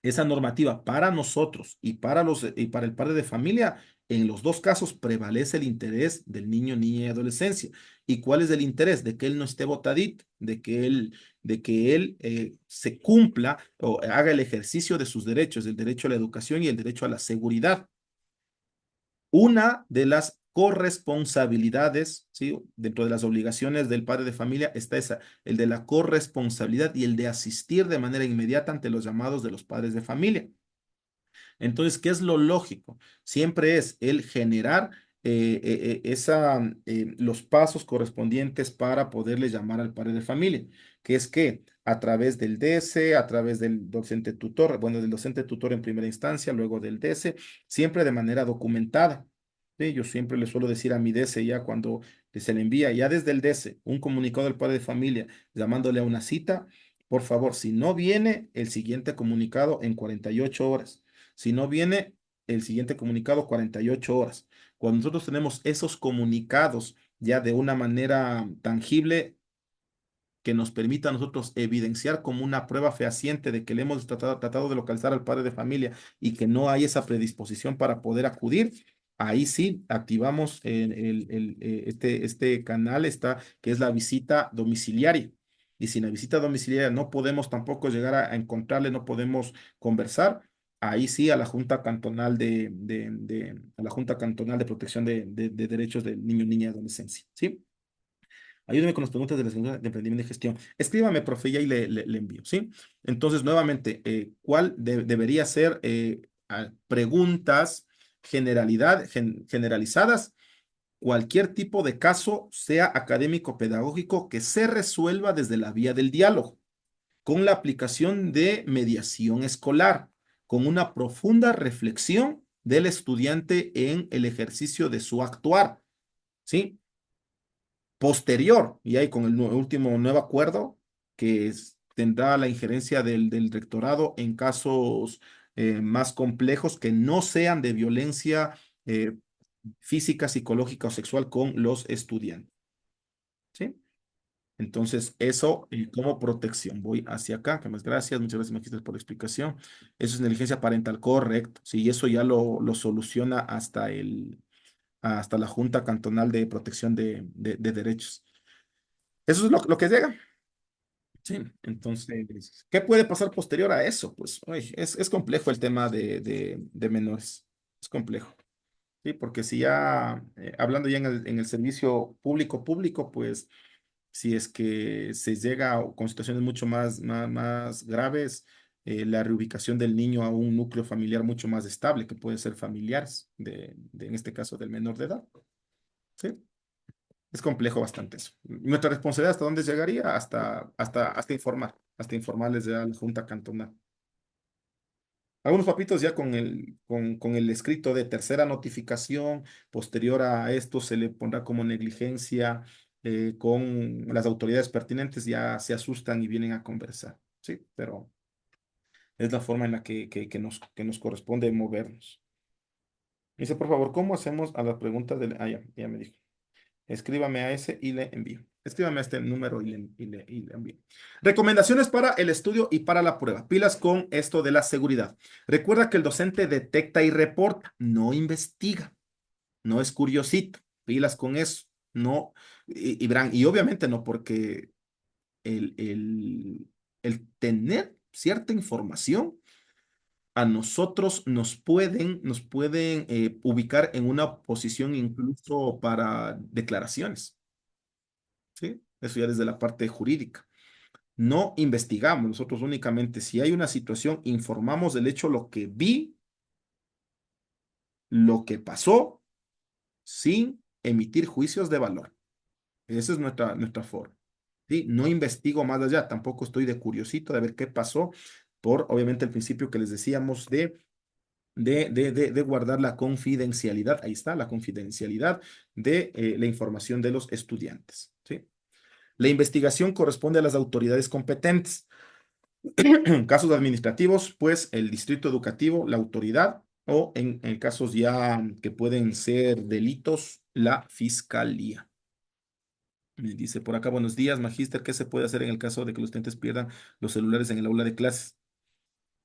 Speaker 1: Esa normativa para nosotros y para el padre de familia, en los dos casos prevalece el interés del niño, niña y adolescencia. ¿Y cuál es el interés? De que él no esté botadito, de que él se cumpla o haga el ejercicio de sus derechos, el derecho a la educación y el derecho a la seguridad. Una de las corresponsabilidades, ¿sí? Dentro de las obligaciones del padre de familia está esa, el de la corresponsabilidad y el de asistir de manera inmediata ante los llamados de los padres de familia. Entonces, ¿qué es lo lógico? Siempre es el generar los pasos correspondientes para poderle llamar al padre de familia, que es que a través del DS, a través del docente tutor, bueno, del docente tutor en primera instancia, luego del DS, siempre de manera documentada. Sí, yo siempre le suelo decir a mi DS ya cuando se le envía ya desde el DS un comunicado al padre de familia llamándole a una cita, por favor, si no viene el siguiente comunicado en 48 horas. Si no viene el siguiente comunicado, 48 horas. Cuando nosotros tenemos esos comunicados ya de una manera tangible que nos permita a nosotros evidenciar como una prueba fehaciente de que le hemos tratado de localizar al padre de familia y que no hay esa predisposición para poder acudir, ahí sí activamos este canal, que es la visita domiciliaria. Y sin la visita domiciliaria no podemos tampoco llegar a encontrarle, no podemos conversar. ahí sí a la Junta Cantonal a la Junta Cantonal de Protección de Derechos del Niño, Niña y Adolescencia, ¿sí? Ayúdeme con las preguntas de la Secretaría de Emprendimiento y Gestión. Escríbame, profe, y ahí le envío, ¿sí? Entonces, nuevamente, ¿cuál debería ser preguntas generalizadas? Cualquier tipo de caso, sea académico, pedagógico, que se resuelva desde la vía del diálogo, con la aplicación de mediación escolar, con una profunda reflexión del estudiante en el ejercicio de su actuar, ¿sí? Posterior, y ahí con el último nuevo acuerdo, que tendrá la injerencia del rectorado en casos más complejos que no sean de violencia eh, física, psicológica o sexual con los estudiantes, ¿sí? Entonces, eso como protección. Voy hacia acá, que más gracias, muchas gracias, magíster, por la explicación. Eso es negligencia parental, correcto. Sí, eso ya lo soluciona hasta la Junta Cantonal de Protección de Derechos. Eso es lo que llega. Sí, entonces, ¿qué puede pasar posterior a eso? Pues uy, es complejo el tema de menores. Es complejo. Sí, porque si ya, hablando ya en el servicio público, pues si es que se llega con situaciones mucho más graves, la reubicación del niño a un núcleo familiar mucho más estable, que puede ser familiares, en este caso del menor de edad. ¿Sí? Es complejo bastante eso. Nuestra responsabilidad hasta dónde llegaría, hasta informarles ya a la Junta Cantonal. Algunos papitos ya con el escrito de tercera notificación, posterior a esto se le pondrá como negligencia con las autoridades pertinentes, ya se asustan y vienen a conversar, ¿sí? Pero es la forma en la que nos corresponde movernos. Dice, por favor, ¿cómo hacemos a la pregunta del... Ah, ya me dijo. Escríbame a ese y le envío. Escríbame a este número y le envío. Recomendaciones para el estudio y para la prueba. Pilas con esto de la seguridad. Recuerda que el docente detecta y reporta, no investiga, no es curiosito. Pilas con eso. No, verán, y obviamente no, porque el tener cierta información a nosotros nos pueden ubicar en una posición incluso para declaraciones. ¿Sí? Eso ya desde la parte jurídica. No investigamos, nosotros únicamente si hay una situación, informamos del hecho, lo que vi, lo que pasó, sin emitir juicios de valor. Esa es nuestra forma. ¿Sí? No investigo más allá, tampoco estoy de curiosito de ver qué pasó, por obviamente el principio que les decíamos de guardar la confidencialidad, ahí está, la confidencialidad de la información de los estudiantes. ¿Sí? La investigación corresponde a las autoridades competentes. En casos administrativos, pues el distrito educativo, la autoridad, o en casos ya que pueden ser delitos, la fiscalía. Me dice por acá, buenos días, magíster, ¿qué se puede hacer en el caso de que los estudiantes pierdan los celulares en el aula de clases?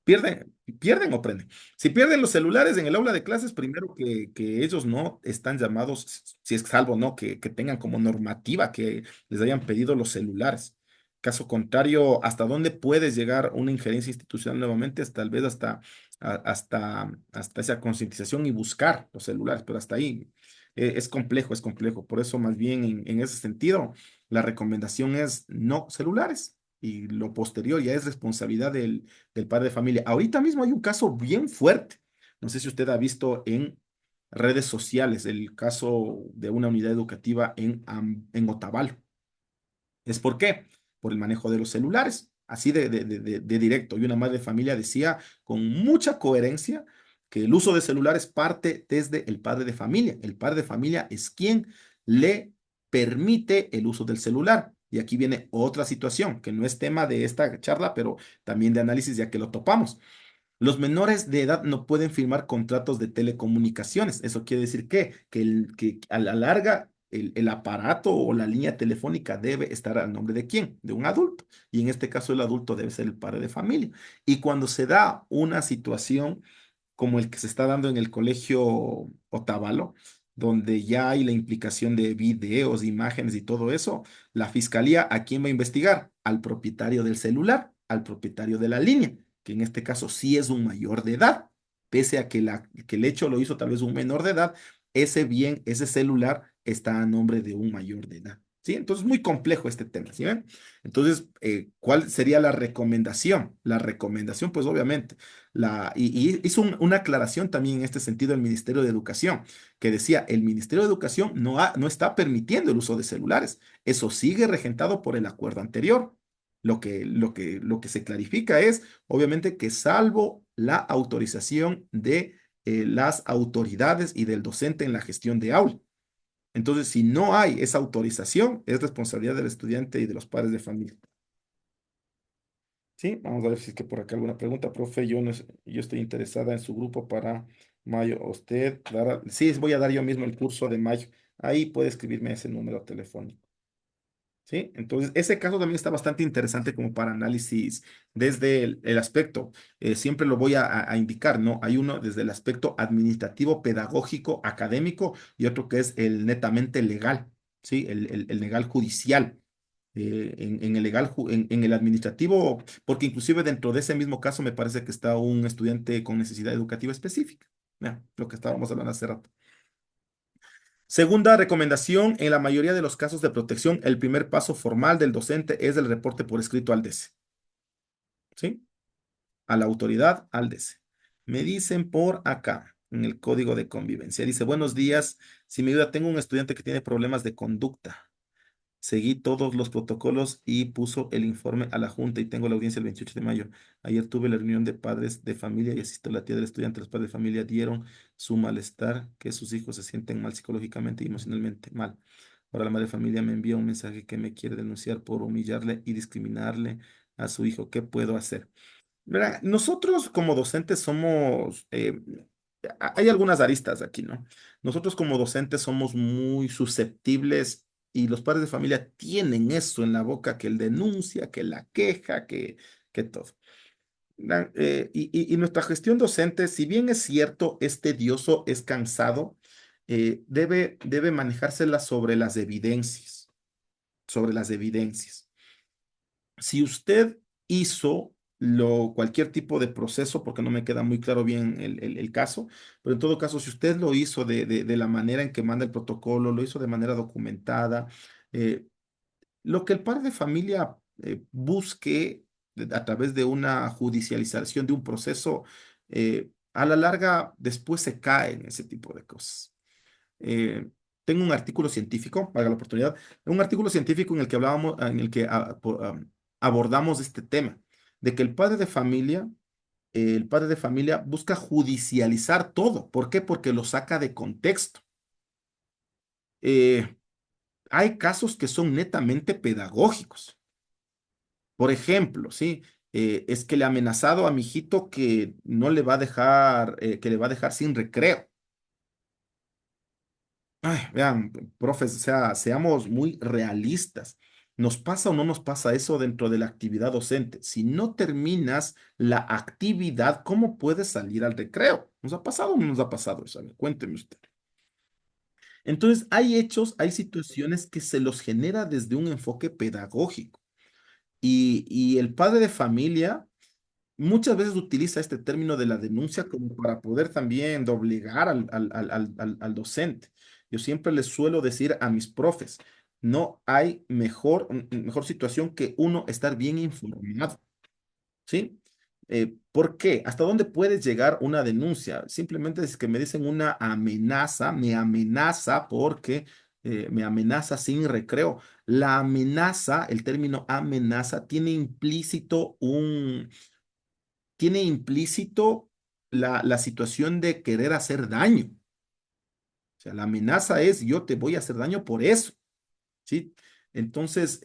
Speaker 1: ¿Pierden o prenden? Si pierden los celulares en el aula de clases, primero que ellos no están llamados, si es salvo, ¿no? Que tengan como normativa que les hayan pedido los celulares. Caso contrario, ¿hasta dónde puede llegar una injerencia institucional nuevamente? Tal vez hasta esa concientización y buscar los celulares, pero hasta ahí es complejo, es complejo. Por eso, más bien, en ese sentido, la recomendación es no celulares. Y lo posterior ya es responsabilidad del padre de familia. Ahorita mismo hay un caso bien fuerte. No sé si usted ha visto en redes sociales el caso de una unidad educativa en Otavalo. ¿Es por qué? Por el manejo de los celulares, así de directo. Y una madre de familia decía con mucha coherencia que el uso de celulares parte desde el padre de familia. El padre de familia es quien le permite el uso del celular. Y aquí viene otra situación que no es tema de esta charla, pero también de análisis ya que lo topamos. Los menores de edad no pueden firmar contratos de telecomunicaciones. Eso quiere decir que a la larga el aparato o la línea telefónica debe estar al nombre de quién, de un adulto. Y en este caso el adulto debe ser el padre de familia. Y cuando se da una situación como el que se está dando en el colegio Otavalo, donde ya hay la implicación de videos, imágenes y todo eso, la fiscalía, ¿a quién va a investigar? Al propietario del celular, al propietario de la línea. que en este caso sí es un mayor de edad, pese a que el hecho lo hizo tal vez un menor de edad, ese bien, ese celular está a nombre de un mayor de edad. ¿Sí? Entonces, muy complejo este tema, ¿sí ven? Entonces, ¿cuál sería la recomendación? La recomendación, pues obviamente, y hizo una aclaración también en este sentido el Ministerio de Educación, que decía, el Ministerio de Educación no está permitiendo el uso de celulares. Eso sigue regentado por el acuerdo anterior. Lo que se clarifica es, obviamente, que salvo la autorización de las autoridades y del docente en la gestión de aula. Entonces, si no hay esa autorización, es responsabilidad del estudiante y de los padres de familia. Sí, vamos a ver si es que por acá alguna pregunta, profe. Yo estoy interesada en su grupo para mayo. ¿Usted dará? Sí, voy a dar yo mismo el curso de mayo. Ahí puede escribirme ese número telefónico. ¿Sí? Entonces, ese caso también está bastante interesante como para análisis desde el aspecto, siempre lo voy a indicar, ¿no? Hay uno desde el aspecto administrativo, pedagógico, académico y otro que es el netamente legal, ¿sí? El legal judicial. En el legal, en el administrativo, porque inclusive dentro de ese mismo caso me parece que está un estudiante con necesidad educativa específica, ¿ya? Lo que estábamos hablando hace rato. Segunda recomendación, en la mayoría de los casos de protección, el primer paso formal del docente es el reporte por escrito al DC, ¿sí? A la autoridad, al DC. Me dicen por acá, en el código de convivencia, dice, buenos días, si me ayuda, tengo un estudiante que tiene problemas de conducta. Seguí todos los protocolos y puso el informe a la junta y tengo la audiencia el 28 de mayo. Ayer tuve la reunión de padres de familia y asistió la tía del estudiante. Los padres de familia dieron su malestar, que sus hijos se sienten mal psicológicamente y emocionalmente mal. Ahora la madre de familia me envía un mensaje que me quiere denunciar por humillarle y discriminarle a su hijo. ¿Qué puedo hacer? Verá, nosotros como docentes somos, hay algunas aristas aquí, ¿no? Nosotros como docentes somos muy susceptibles y los padres de familia tienen eso en la boca, que el denuncia, que la queja, que todo. Y nuestra gestión docente, si bien es cierto, es tedioso, es cansado, debe manejársela sobre las evidencias. Si usted hizo cualquier tipo de proceso, porque no me queda muy claro bien el caso, pero en todo caso, si usted lo hizo de la manera en que manda el protocolo, lo hizo de manera documentada, eh, lo que el padre de familia busque a través de una judicialización de un proceso, a la larga después se cae en ese tipo de cosas. eh, Tengo un artículo científico, para la oportunidad, un artículo científico en el que hablábamos, en el que abordamos este tema, de que el padre de familia busca judicializar todo. ¿Por qué? Porque lo saca de contexto. Eh, Hay casos que son netamente pedagógicos. Por ejemplo, ¿sí? Es que le ha amenazado a mi hijito que no le va a dejar, que le va a dejar sin recreo. Ay, vean, profes, o sea, seamos muy realistas. ¿Nos pasa o no nos pasa eso dentro de la actividad docente? Si no terminas la actividad, ¿cómo puedes salir al recreo? ¿Nos ha pasado o no nos ha pasado eso? A ver, cuénteme usted. Entonces, hay hechos, hay situaciones que se los genera desde un enfoque pedagógico. Y el padre de familia muchas veces utiliza este término de la denuncia como para poder también doblegar al docente. Yo siempre les suelo decir a mis profes, no hay mejor situación que uno estar bien informado, ¿sí? ¿Por qué? ¿Hasta dónde puede llegar una denuncia? Simplemente es que me dicen una amenaza, me amenaza porque me amenaza sin recreo. La amenaza, el término amenaza, tiene implícito la situación de querer hacer daño. O sea, la amenaza es yo te voy a hacer daño por eso, ¿sí? Entonces,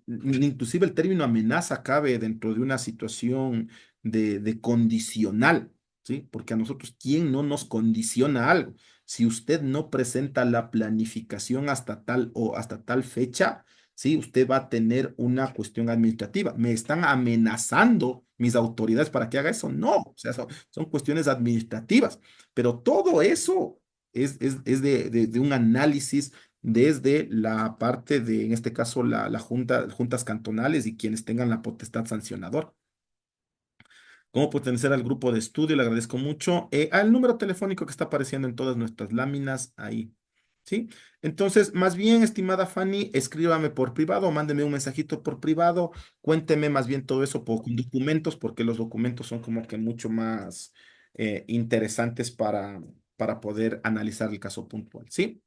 Speaker 1: inclusive el término amenaza cabe dentro de una situación de condicional, ¿sí? Porque a nosotros, ¿quién no nos condiciona algo? Si usted no presenta la planificación hasta tal fecha, ¿sí? Usted va a tener una cuestión administrativa. ¿Me están amenazando mis autoridades para que haga eso? No, o sea, son cuestiones administrativas, pero todo eso es de un análisis desde la parte de, en este caso, juntas cantonales y quienes tengan la potestad sancionadora. Cómo pertenecer al grupo de estudio, le agradezco mucho. Al número telefónico que está apareciendo en todas nuestras láminas ahí. ¿Sí? Entonces, más bien, estimada Fanny, escríbame por privado, mándeme un mensajito por privado, cuénteme más bien todo eso con documentos, porque los documentos son como que mucho más interesantes para poder analizar el caso puntual. ¿Sí?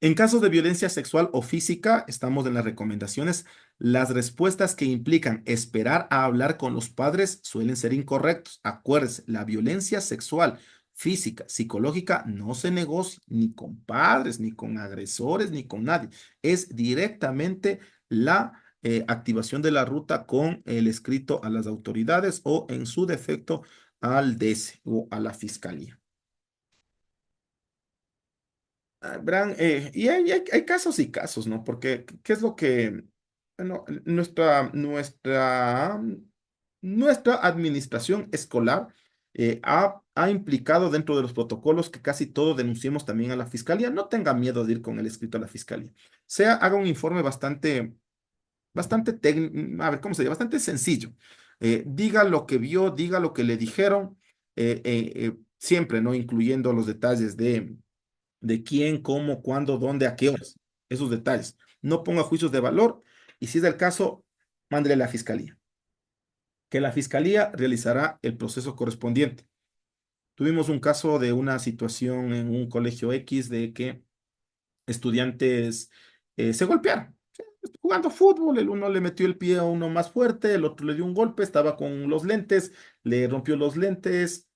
Speaker 1: En casos de violencia sexual o física, estamos en las recomendaciones. Las respuestas que implican esperar a hablar con los padres suelen ser incorrectos. Acuérdense, la violencia sexual, física, psicológica no se negocia ni con padres, ni con agresores, ni con nadie. Es directamente la activación de la ruta con el escrito a las autoridades o en su defecto al DS o a la fiscalía. Verán, y hay casos y casos, ¿no? Porque, ¿qué es lo que, bueno, nuestra administración escolar ha implicado dentro de los protocolos que casi todo denunciemos también a la fiscalía? No tenga miedo de ir con el escrito a la fiscalía. Haga un informe bastante técnico, a ver, ¿cómo se llama? Bastante sencillo. Diga lo que vio, diga lo que le dijeron, siempre, ¿no? Incluyendo los detalles de quién, cómo, cuándo, dónde, a qué horas, esos detalles. No ponga juicios de valor y si es el caso, mándele a la fiscalía, que la fiscalía realizará el proceso correspondiente. Tuvimos un caso de una situación en un colegio X de que estudiantes se golpearon. ¿Sí? Jugando fútbol, el uno le metió el pie a uno más fuerte, el otro le dio un golpe, estaba con los lentes, le rompió los lentes,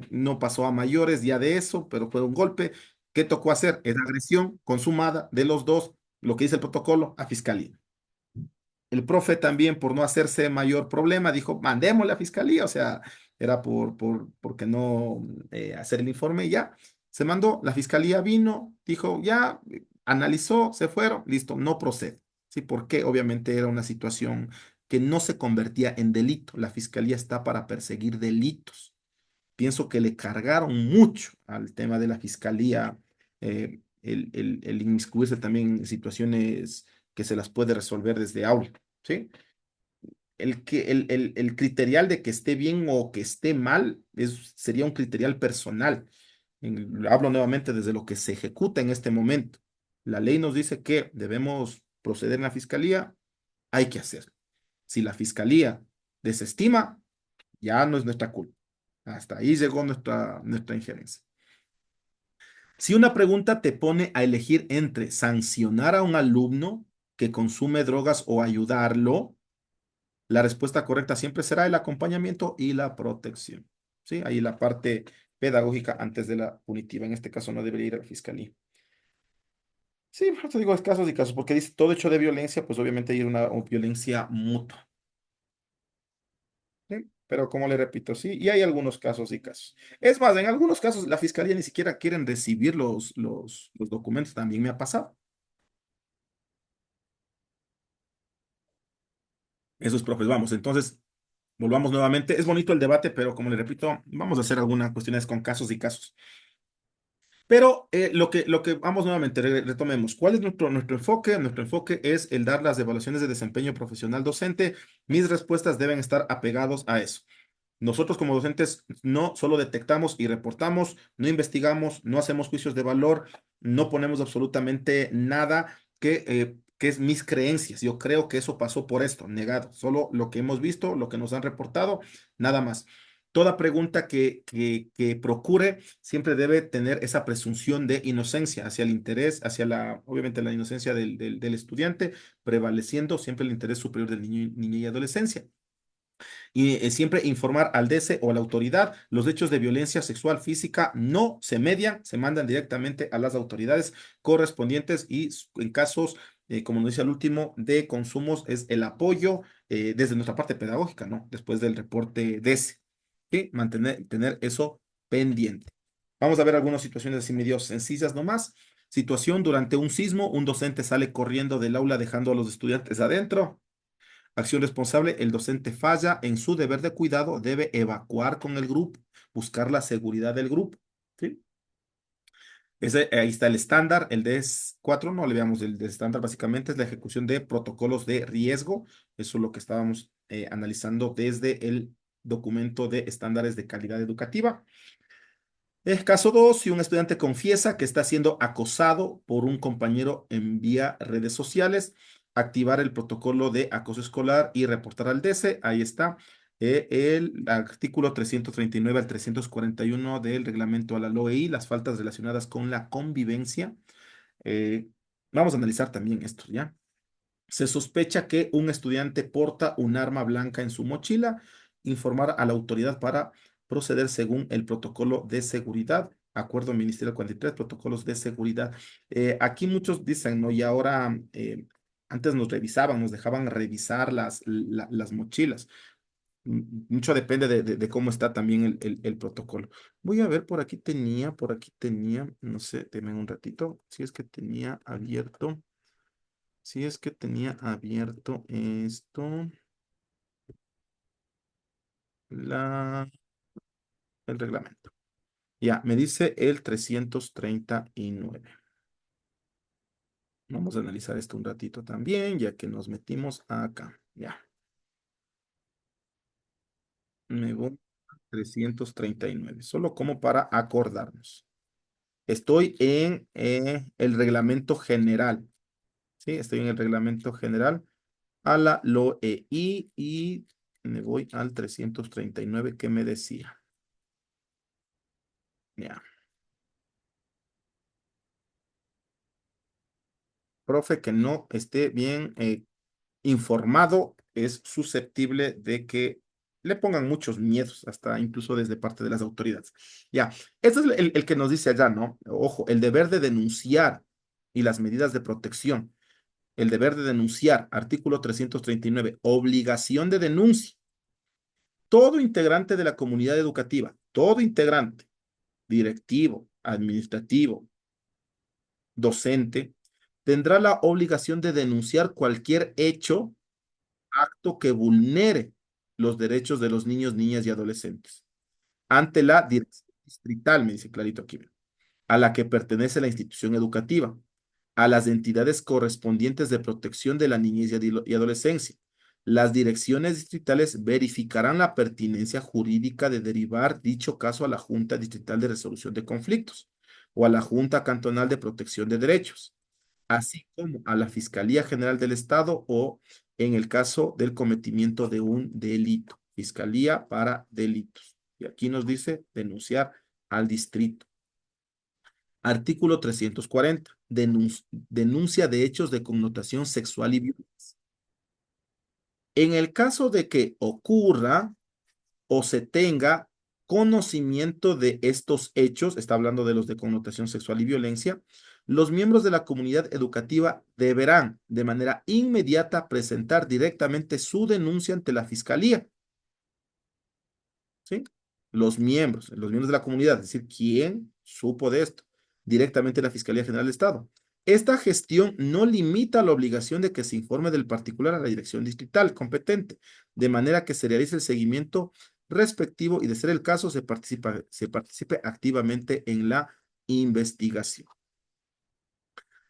Speaker 1: no pasó a mayores ya de eso, pero fue un golpe. ¿Qué tocó hacer? Era agresión consumada de los dos, lo que dice el protocolo, a fiscalía. El profe también, por no hacerse mayor problema, dijo, mandémosle a fiscalía, o sea, era porque no hacer el informe y ya. Se mandó, la fiscalía vino, dijo, ya, analizó, se fueron, listo, no procede. ¿Sí? Porque obviamente era una situación que no se convertía en delito. La fiscalía está para perseguir delitos. Pienso que le cargaron mucho al tema de la fiscalía, el inmiscuirse también en situaciones que se las puede resolver desde aula. ¿Sí? El criterial de que esté bien o que esté mal sería un criterial personal. Hablo nuevamente desde lo que se ejecuta en este momento. La ley nos dice que debemos proceder en la fiscalía, hay que hacerlo. Si la fiscalía desestima, ya no es nuestra culpa. Hasta ahí llegó nuestra injerencia. Si una pregunta te pone a elegir entre sancionar a un alumno que consume drogas o ayudarlo, la respuesta correcta siempre será el acompañamiento y la protección. ¿Sí? Ahí la parte pedagógica antes de la punitiva. En este caso no debería ir a la fiscalía. Sí, por eso digo es casos y casos, porque dice todo hecho de violencia, pues obviamente hay una violencia mutua. ¿Sí? Pero como le repito, sí, y hay algunos casos y casos. Es más, en algunos casos la fiscalía ni siquiera quieren recibir los documentos, también me ha pasado. Esos profes, vamos, entonces volvamos nuevamente. Es bonito el debate, pero como le repito, vamos a hacer algunas cuestiones con casos y casos. Pero lo que vamos nuevamente, retomemos. ¿Cuál es nuestro enfoque? Nuestro enfoque es el dar las evaluaciones de desempeño profesional docente. Mis respuestas deben estar apegados a eso. Nosotros como docentes no solo detectamos y reportamos, no investigamos, no hacemos juicios de valor, no ponemos absolutamente nada que es mis creencias. Yo creo que eso pasó por esto, negado. Solo lo que hemos visto, lo que nos han reportado, nada más. Toda pregunta que procure siempre debe tener esa presunción de inocencia hacia el interés, hacia obviamente la inocencia del estudiante, prevaleciendo siempre el interés superior del niño, niña y adolescencia y siempre informar al DC o a la autoridad. Los hechos de violencia sexual física no se median, se mandan directamente a las autoridades correspondientes y en casos, como nos dice el último, de consumos es el apoyo desde nuestra parte pedagógica, ¿no? Después del reporte DC. ¿Sí? Tener eso pendiente. Vamos a ver algunas situaciones así medio sencillas nomás. Situación durante un sismo, un docente sale corriendo del aula dejando a los estudiantes adentro. Acción responsable, el docente falla en su deber de cuidado, debe evacuar con el grupo, buscar la seguridad del grupo. ¿Sí? Ahí está el estándar, el DS4, no le veamos el de estándar, básicamente es la ejecución de protocolos de riesgo. Eso es lo que estábamos analizando desde el documento de estándares de calidad educativa. Caso 2, si un estudiante confiesa que está siendo acosado por un compañero en vía redes sociales, activar el protocolo de acoso escolar y reportar al DECE. Ahí está. El artículo 339 al 341 del reglamento a la LOEI, las faltas relacionadas con la convivencia. Eh, Vamos a analizar también esto, ¿ya? Se sospecha que un estudiante porta un arma blanca en su mochila, informar a la autoridad para proceder según el protocolo de seguridad, acuerdo ministerial 43, protocolos de seguridad. Aquí muchos dicen, ¿no? Y ahora, antes nos revisaban, nos dejaban revisar las mochilas. Mucho depende de cómo está también el protocolo. Voy a ver, por aquí tenía, no sé, denme un ratito, si es que tenía abierto. Si es que tenía abierto esto, la, el reglamento. Ya, me dice el 339. Vamos a analizar esto un ratito también, ya que nos metimos acá. Ya, me voy a 339, solo como para acordarnos. Estoy en el reglamento general, ¿sí? Estoy en el reglamento general a la LOEI y me voy al 339 que me decía. Ya. Profe que no esté bien informado es susceptible de que le pongan muchos miedos, hasta incluso desde parte de las autoridades. Ya, este es el que nos dice allá, ¿no? Ojo, el deber de denunciar y las medidas de protección. El deber de denunciar, artículo 339, obligación de denuncia. Todo integrante de la comunidad educativa, todo integrante, directivo, administrativo, docente, tendrá la obligación de denunciar cualquier hecho, acto que vulnere los derechos de los niños, niñas y adolescentes ante la dirección distrital, me dice clarito aquí, a la que pertenece la institución educativa, a las entidades correspondientes de protección de la niñez y adolescencia. Las direcciones distritales verificarán la pertinencia jurídica de derivar dicho caso a la Junta Distrital de Resolución de Conflictos o a la Junta Cantonal de Protección de Derechos, así como a la Fiscalía General del Estado o en el caso del cometimiento de un delito. Fiscalía para delitos. Y aquí nos dice denunciar al distrito. Artículo 340. Denuncia de hechos de connotación sexual y violencia. En el caso de que ocurra o se tenga conocimiento de estos hechos, está hablando de los de connotación sexual y violencia, los miembros de la comunidad educativa deberán de manera inmediata presentar directamente su denuncia ante la fiscalía. ¿Sí? Los miembros de la comunidad, es decir, ¿quién supo de esto? Directamente la Fiscalía General del Estado. Esta gestión no limita la obligación de que se informe del particular a la dirección distrital competente, de manera que se realice el seguimiento respectivo y, de ser el caso, se participe activamente en la investigación.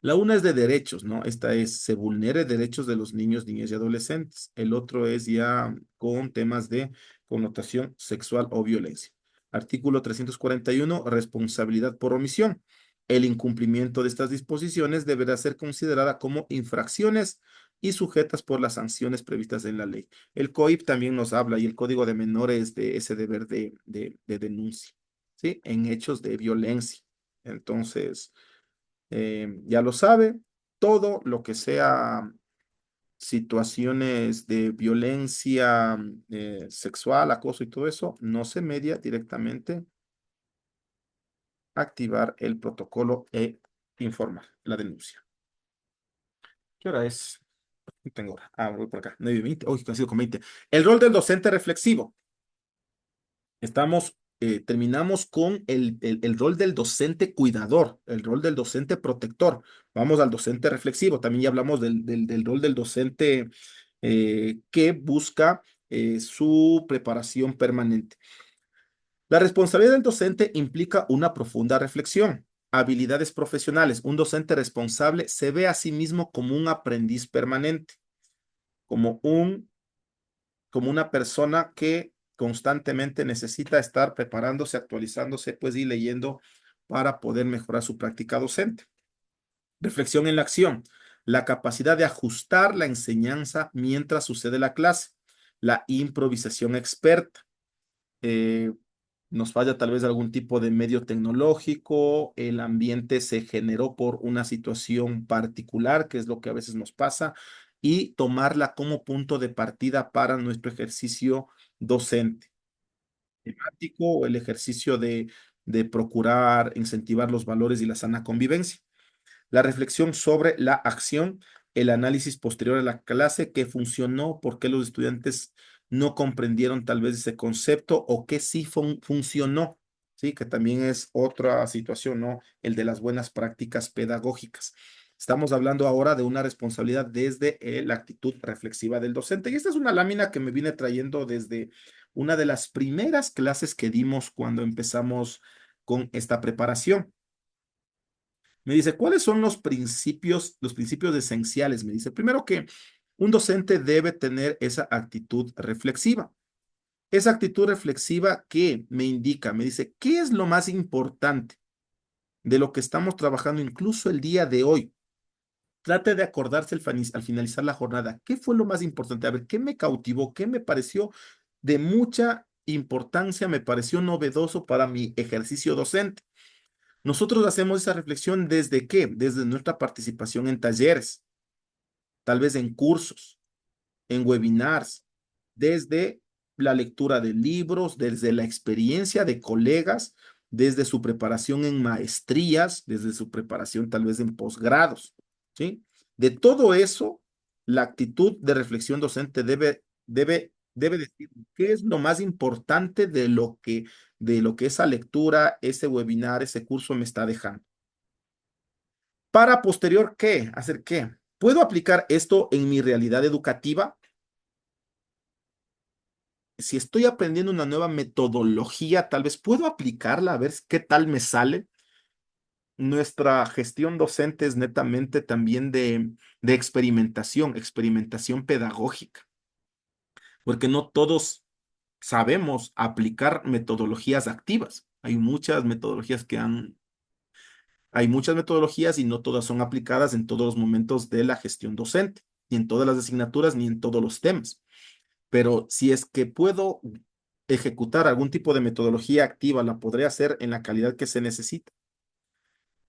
Speaker 1: La una es de derechos, ¿no? Esta es, se vulnere derechos de los niños, niñas y adolescentes. El otro es ya con temas de connotación sexual o violencia. Artículo 341, responsabilidad por omisión. El incumplimiento de estas disposiciones deberá ser considerada como infracciones y sujetas por las sanciones previstas en la ley. El COIP también nos habla y el Código de Menores de ese deber de denuncia, ¿sí? En hechos de violencia. Entonces, ya lo sabe, todo lo que sea situaciones de violencia sexual, acoso y todo eso, no se media directamente, activar el protocolo e informar la denuncia. ¿Qué hora es? No tengo hora. Ah, voy por acá. 9:20. Uy, coincido con 20. El rol del docente reflexivo. Terminamos con el rol del docente cuidador, el rol del docente protector. Vamos al docente reflexivo. También ya hablamos del rol del docente que busca su preparación permanente. La responsabilidad del docente implica una profunda reflexión, habilidades profesionales. Un docente responsable se ve a sí mismo como un aprendiz permanente, como una persona que constantemente necesita estar preparándose, actualizándose, pues y leyendo para poder mejorar su práctica docente. Reflexión en la acción. La capacidad de ajustar la enseñanza mientras sucede la clase. La improvisación experta. Eh, Nos falla tal vez algún tipo de medio tecnológico, el ambiente se generó por una situación particular, que es lo que a veces nos pasa, y tomarla como punto de partida para nuestro ejercicio docente temático o el ejercicio de procurar incentivar los valores y la sana convivencia. La reflexión sobre la acción, el análisis posterior a la clase, qué funcionó, por qué los estudiantes no comprendieron tal vez ese concepto o qué sí funcionó, ¿sí? Que también es otra situación, ¿no? El de las buenas prácticas pedagógicas. Estamos hablando ahora de una responsabilidad desde la actitud reflexiva del docente. Y esta es una lámina que me viene trayendo desde una de las primeras clases que dimos cuando empezamos con esta preparación. Me dice, ¿cuáles son los principios esenciales? Me dice, primero que un docente debe tener esa actitud reflexiva. Esa actitud reflexiva que me indica, me dice, ¿qué es lo más importante de lo que estamos trabajando incluso el día de hoy? Trate de acordarse al finalizar la jornada. ¿Qué fue lo más importante? A ver, ¿qué me cautivó? ¿Qué me pareció de mucha importancia? Me pareció novedoso para mi ejercicio docente. Nosotros hacemos esa reflexión desde qué? Desde nuestra participación en talleres, tal vez en cursos, en webinars, desde la lectura de libros, desde la experiencia de colegas, desde su preparación en maestrías, desde su preparación tal vez en posgrados, ¿sí? De todo eso, la actitud de reflexión docente debe decir qué es lo más importante de lo que esa lectura, ese webinar, ese curso me está dejando. Para posterior, ¿qué? ¿Hacer qué? ¿Puedo aplicar esto en mi realidad educativa? Si estoy aprendiendo una nueva metodología, tal vez puedo aplicarla a ver qué tal me sale. Nuestra gestión docente es netamente también de experimentación, experimentación pedagógica, porque no todos sabemos aplicar metodologías activas. Hay muchas metodologías y no todas son aplicadas en todos los momentos de la gestión docente, ni en todas las asignaturas, ni en todos los temas. Pero si es que puedo ejecutar algún tipo de metodología activa, la podré hacer en la calidad que se necesita.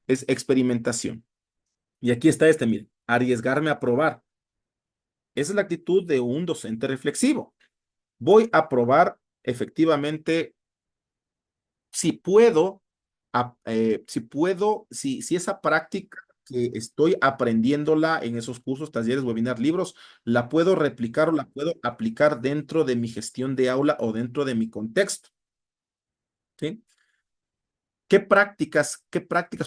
Speaker 1: Es experimentación. Y aquí está mire, arriesgarme a probar. Esa es la actitud de un docente reflexivo. Voy a probar efectivamente si puedo, si esa práctica que estoy aprendiéndola en esos cursos, talleres, webinars, libros, la puedo replicar o la puedo aplicar dentro de mi gestión de aula o dentro de mi contexto, ¿sí? Qué prácticas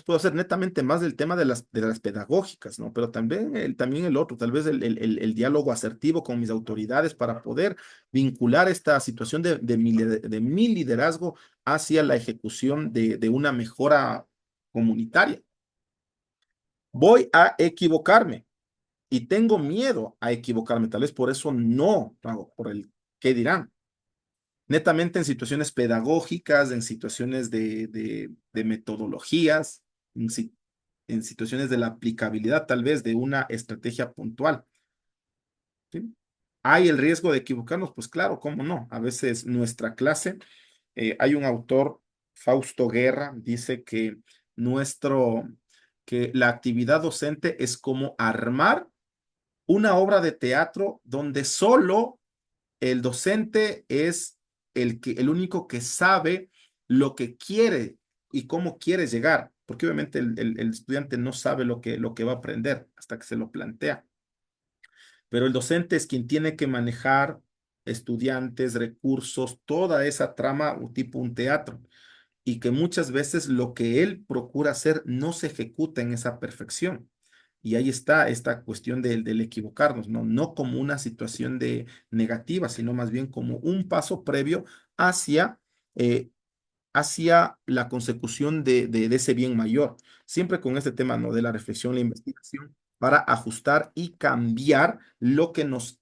Speaker 1: puedo hacer? Netamente más del tema de las pedagógicas, ¿no? Pero también el otro, tal vez el diálogo asertivo con mis autoridades para poder vincular esta situación de mi liderazgo hacia la ejecución de una mejora comunitaria. Voy a equivocarme y tengo miedo a equivocarme, tal vez por eso no hago, por el qué dirán netamente en situaciones pedagógicas, en situaciones de metodologías, en situaciones de la aplicabilidad tal vez de una estrategia puntual. ¿Sí? ¿Hay el riesgo de equivocarnos? Pues claro, cómo no. A veces nuestra clase, hay un autor, Fausto Guerra, dice que que la actividad docente es como armar una obra de teatro donde solo el docente es el único que sabe lo que quiere y cómo quiere llegar, porque obviamente el estudiante no sabe lo que va a aprender hasta que se lo plantea. Pero el docente es quien tiene que manejar estudiantes, recursos, toda esa trama tipo un teatro y que muchas veces lo que él procura hacer no se ejecuta en esa perfección. Y ahí está esta cuestión del equivocarnos, ¿no? No como una situación de negativa, sino más bien como un paso previo hacia, eh, hacia la consecución de ese bien mayor. Siempre con este tema, ¿no? De la reflexión, la investigación, para ajustar y cambiar lo que nos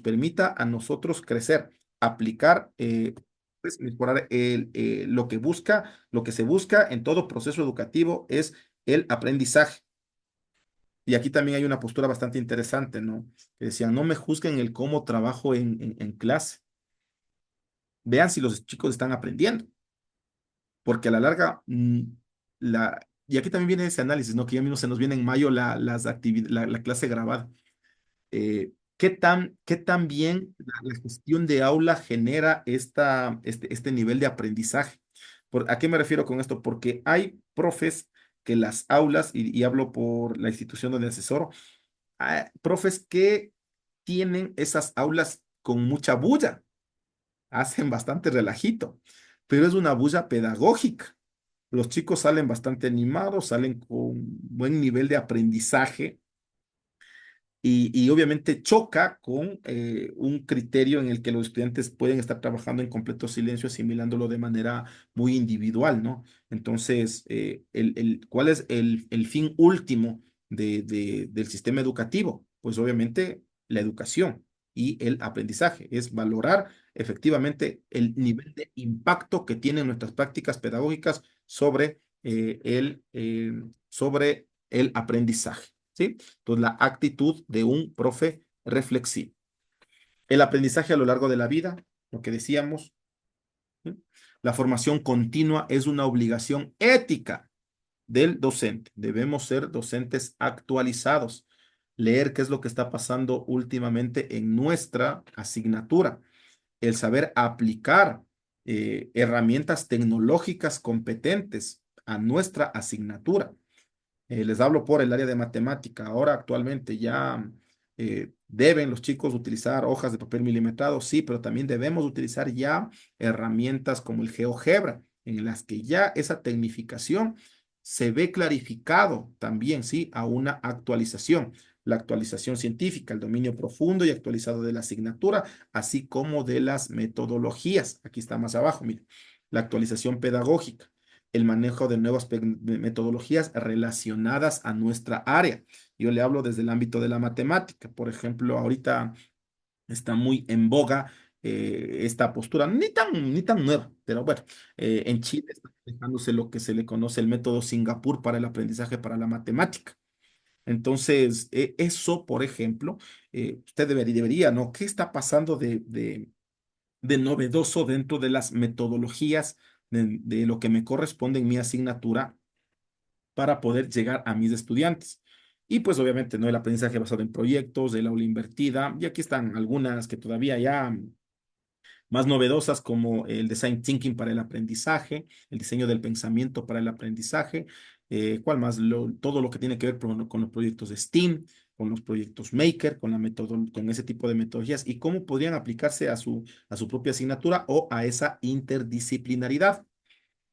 Speaker 1: permita a nosotros crecer aplicar, pues, mejorar lo que busca, lo que se busca en todo proceso educativo es el aprendizaje. Y aquí también hay una postura bastante interesante, ¿no? Que decían, no me juzguen el cómo trabajo en clase. Vean si los chicos están aprendiendo, porque a la larga, y aquí también viene ese análisis, ¿no? Que ya mismo se nos viene en mayo la clase grabada. ¿Qué tan bien la gestión de aula genera este nivel de aprendizaje? ¿A qué me refiero con esto? Porque hay profes que las aulas, y hablo por la institución donde asesoro, hay profes que tienen esas aulas con mucha bulla, hacen bastante relajito, pero es una bulla pedagógica. Los chicos salen bastante animados, salen con buen nivel de aprendizaje y obviamente choca con un criterio en el que los estudiantes pueden estar trabajando en completo silencio, asimilándolo de manera muy individual, ¿no? Entonces, ¿cuál es el fin último del sistema educativo? Pues obviamente la educación y el aprendizaje, es valorar efectivamente el nivel de impacto que tienen nuestras prácticas pedagógicas sobre el aprendizaje. ¿Sí? Entonces, la actitud de un profe reflexivo. El aprendizaje a lo largo de la vida, lo que decíamos, ¿sí? La formación continua es una obligación ética del docente. Debemos ser docentes actualizados, leer qué es lo que está pasando últimamente en nuestra asignatura, el saber aplicar herramientas tecnológicas competentes a nuestra asignatura. Les hablo por el área de matemática. Ahora actualmente ya deben los chicos utilizar hojas de papel milimetrado, sí, pero también debemos utilizar ya herramientas como el GeoGebra, en las que ya esa tecnificación se ve clarificado también, sí, a una actualización. La actualización científica, el dominio profundo y actualizado de la asignatura, así como de las metodologías. Aquí está más abajo, mire, la actualización pedagógica, el manejo de nuevas metodologías relacionadas a nuestra área. Yo le hablo desde el ámbito de la matemática. Por ejemplo, ahorita está muy en boga esta postura, ni tan nueva, pero bueno, en Chile está dejándose lo que se le conoce el método Singapur para el aprendizaje para la matemática. Entonces, eso, por ejemplo, usted debería, ¿no? ¿Qué está pasando de novedoso dentro de las metodologías de lo que me corresponde en mi asignatura para poder llegar a mis estudiantes? Y pues obviamente, ¿no? El aprendizaje basado en proyectos, el aula invertida, y aquí están algunas que todavía ya más novedosas como el design thinking para el aprendizaje, el diseño del pensamiento para el aprendizaje, ¿cuál más? Todo lo que tiene que ver con los proyectos de STEAM, con los proyectos Maker, con ese tipo de metodologías y cómo podrían aplicarse a su propia asignatura o a esa interdisciplinaridad.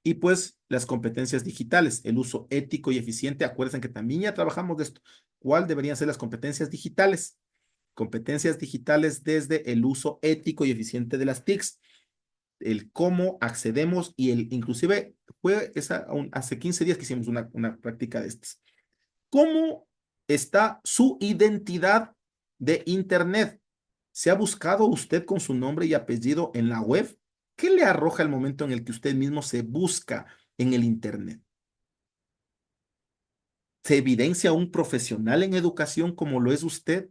Speaker 1: Y pues las competencias digitales, el uso ético y eficiente. Acuérdense que también ya trabajamos de esto. ¿Cuál deberían ser las competencias digitales? Competencias digitales desde el uso ético y eficiente de las TICs, el cómo accedemos y inclusive hace 15 días que hicimos una práctica de estas. ¿Cómo está su identidad de Internet? ¿Se ha buscado usted con su nombre y apellido en la web? ¿Qué le arroja el momento en el que usted mismo se busca en el Internet? ¿Se evidencia un profesional en educación como lo es usted?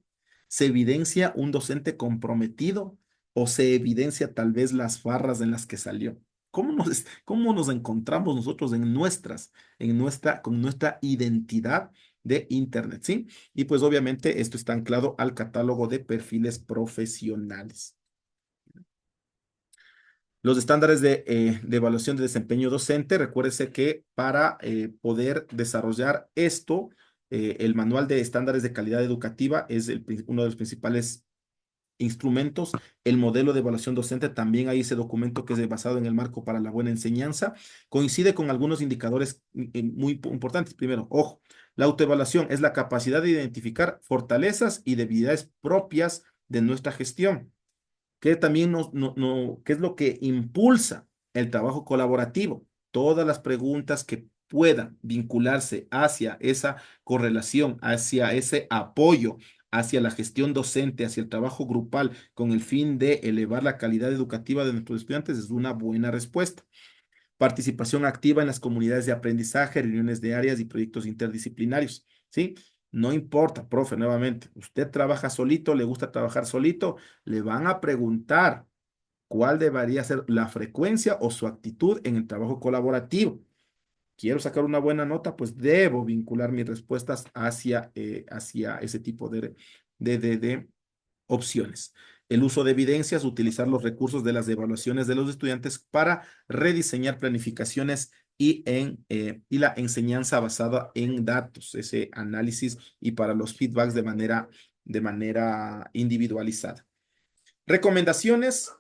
Speaker 1: ¿Se evidencia un docente comprometido? ¿O se evidencia tal vez las farras en las que salió? ¿Cómo nos encontramos nosotros con nuestra identidad de Internet? ¿Sí? Y pues obviamente esto está anclado al catálogo de perfiles profesionales. Los estándares de evaluación de desempeño docente, recuérdese que para poder desarrollar esto, el manual de estándares de calidad educativa es uno de los principales instrumentos. El modelo de evaluación docente, también hay ese documento que es basado en el marco para la buena enseñanza. Coincide con algunos indicadores muy importantes. Primero, ojo, la autoevaluación es la capacidad de identificar fortalezas y debilidades propias de nuestra gestión, que también qué es lo que impulsa el trabajo colaborativo. Todas las preguntas que puedan vincularse hacia esa correlación, hacia ese apoyo hacia la gestión docente, hacia el trabajo grupal, con el fin de elevar la calidad educativa de nuestros estudiantes, es una buena respuesta. Participación activa en las comunidades de aprendizaje, reuniones de áreas y proyectos interdisciplinarios, ¿sí? No importa, profe, nuevamente, usted trabaja solito, le gusta trabajar solito, le van a preguntar cuál debería ser la frecuencia o su actitud en el trabajo colaborativo. Quiero sacar una buena nota, pues debo vincular mis respuestas hacia ese tipo de opciones. El uso de evidencias, utilizar los recursos de las evaluaciones de los estudiantes para rediseñar planificaciones y la enseñanza basada en datos, ese análisis y para los feedbacks de manera individualizada. Recomendaciones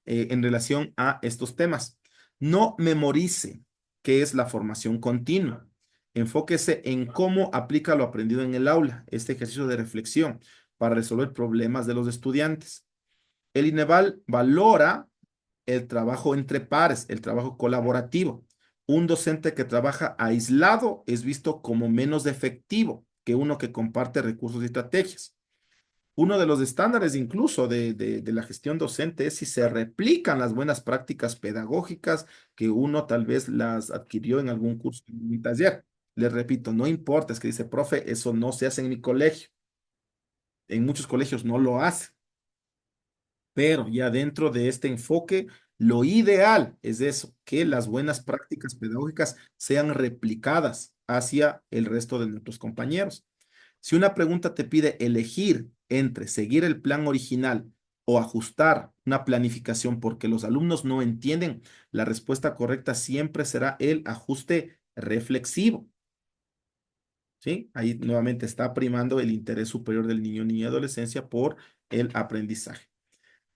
Speaker 1: en relación a estos temas. No memorice qué es la formación continua. Enfóquese en cómo aplica lo aprendido en el aula, este ejercicio de reflexión para resolver problemas de los estudiantes. El INEVAL valora el trabajo entre pares, el trabajo colaborativo. Un docente que trabaja aislado es visto como menos efectivo que uno que comparte recursos y estrategias. Uno de los estándares incluso de la gestión docente es si se replican las buenas prácticas pedagógicas que uno tal vez las adquirió en algún curso, en un taller. Les repito, no importa, es que dice, profe, eso no se hace en mi colegio. En muchos colegios no lo hacen, pero ya dentro de este enfoque, lo ideal es eso, que las buenas prácticas pedagógicas sean replicadas hacia el resto de nuestros compañeros. Si una pregunta te pide elegir entre seguir el plan original o ajustar una planificación porque los alumnos no entienden, la respuesta correcta siempre será el ajuste reflexivo. ¿Sí? Ahí nuevamente está primando el interés superior del niño, niña y adolescencia por el aprendizaje.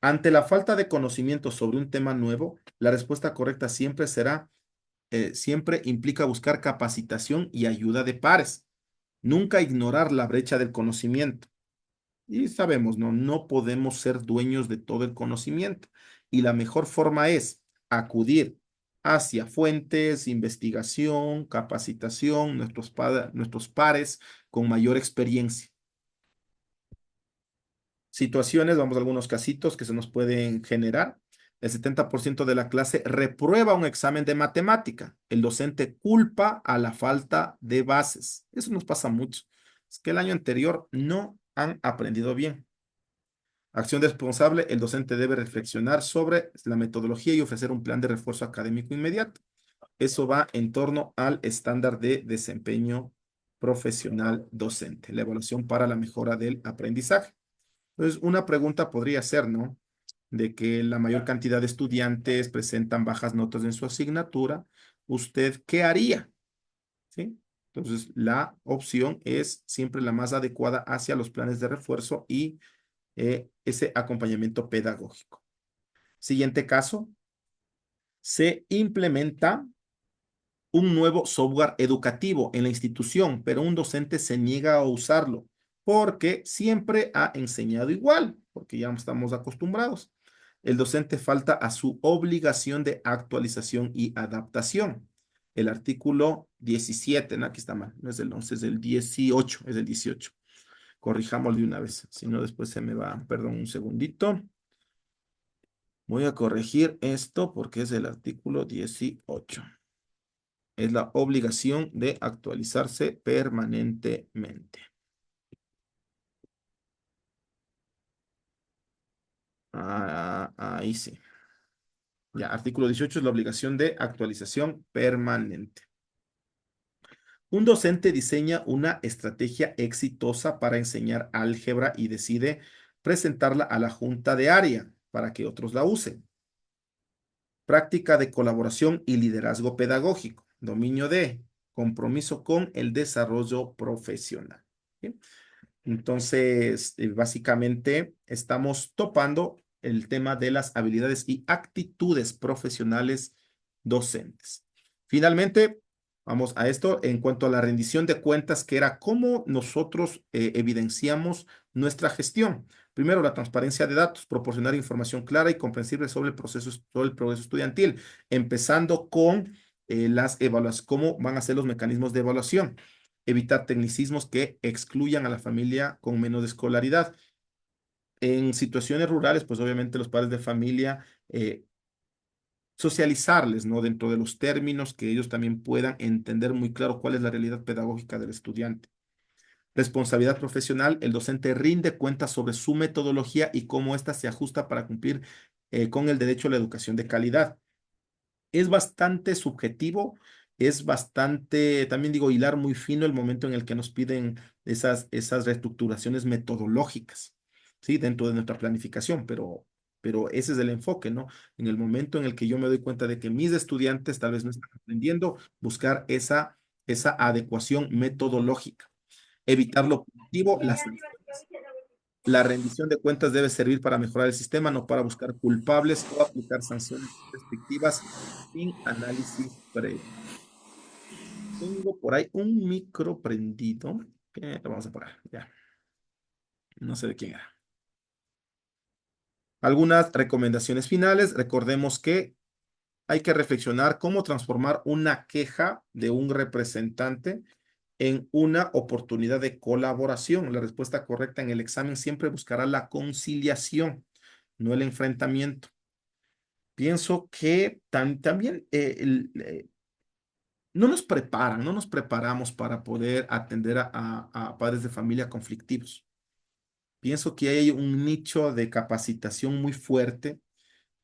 Speaker 1: Ante la falta de conocimiento sobre un tema nuevo, la respuesta correcta siempre implica buscar capacitación y ayuda de pares. Nunca ignorar la brecha del conocimiento. Y sabemos, ¿no? No podemos ser dueños de todo el conocimiento. Y la mejor forma es acudir hacia fuentes, investigación, capacitación, nuestros pares con mayor experiencia. Situaciones, vamos a algunos casitos que se nos pueden generar. El 70% de la clase reprueba un examen de matemática. El docente culpa a la falta de bases. Eso nos pasa mucho. Es que el año anterior no han aprendido bien. Acción responsable, el docente debe reflexionar sobre la metodología y ofrecer un plan de refuerzo académico inmediato. Eso va en torno al estándar de desempeño profesional docente, la evaluación para la mejora del aprendizaje. Entonces, una pregunta podría ser, ¿no? De que la mayor cantidad de estudiantes presentan bajas notas en su asignatura, ¿usted qué haría? ¿Sí? Entonces, la opción es siempre la más adecuada hacia los planes de refuerzo y ese acompañamiento pedagógico. Siguiente caso, se implementa un nuevo software educativo en la institución, pero un docente se niega a usarlo porque siempre ha enseñado igual, porque ya estamos acostumbrados. El docente falta a su obligación de actualización y adaptación. El artículo 17, ¿no? Aquí está mal, no es el 11, es el 18, es el 18. Corrijamos de una vez, si no después se me va, perdón, un segundito. Voy a corregir esto porque es el artículo 18. Es la obligación de actualizarse permanentemente. Ahí sí. Ya, artículo 18 es la obligación de actualización permanente. Un docente diseña una estrategia exitosa para enseñar álgebra y decide presentarla a la junta de área para que otros la usen. Práctica de colaboración y liderazgo pedagógico. Dominio de compromiso con el desarrollo profesional. ¿Sí? Entonces, básicamente estamos topando el tema de las habilidades y actitudes profesionales docentes. Finalmente, vamos a esto en cuanto a la rendición de cuentas, que era cómo nosotros evidenciamos nuestra gestión. Primero, la transparencia de datos, proporcionar información clara y comprensible sobre el progreso estudiantil, empezando con las evaluaciones, cómo van a ser los mecanismos de evaluación. evitar tecnicismos que excluyan a la familia con menos escolaridad. En situaciones rurales, pues obviamente los padres de familia, socializarles, ¿no? Dentro de los términos que ellos también puedan entender muy claro cuál es la realidad pedagógica del estudiante. Responsabilidad profesional, el docente rinde cuentas sobre su metodología y cómo ésta se ajusta para cumplir con el derecho a la educación de calidad. Es bastante subjetivo, es bastante, también digo, hilar muy fino el momento en el que nos piden esas reestructuraciones metodológicas, ¿sí? Dentro de nuestra planificación, pero ese es el enfoque, ¿no? En el momento en el que yo me doy cuenta de que mis estudiantes tal vez no están aprendiendo, buscar esa adecuación metodológica, evitar lo punitivo, las sanciones. La rendición de cuentas debe servir para mejorar el sistema, no para buscar culpables o aplicar sanciones restrictivas sin análisis previo. Tengo por ahí un micro prendido que lo vamos a apagar. Ya, no sé de quién era. Algunas recomendaciones finales. Recordemos que hay que reflexionar cómo transformar una queja de un representante en una oportunidad de colaboración. La respuesta correcta en el examen siempre buscará la conciliación, no el enfrentamiento. Pienso que también no nos preparan, no nos preparamos para poder atender a padres de familia conflictivos. Pienso que hay un nicho de capacitación muy fuerte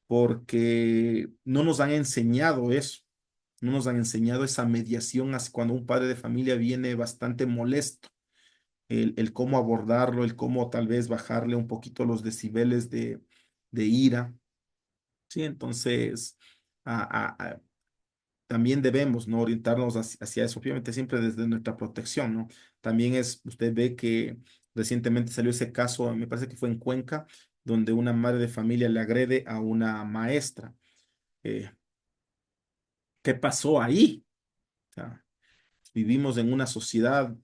Speaker 1: porque no nos han enseñado eso, no nos han enseñado esa mediación hacia cuando un padre de familia viene bastante molesto, el cómo abordarlo, el cómo tal vez bajarle un poquito los decibeles de ira. Sí, entonces también debemos, ¿no? Orientarnos hacia eso, obviamente siempre desde nuestra protección, ¿no? También usted ve que recientemente salió ese caso, me parece que fue en Cuenca, donde una madre de familia le agrede a una maestra. Eh, ¿Qué pasó ahí? O sea, vivimos en una sociedad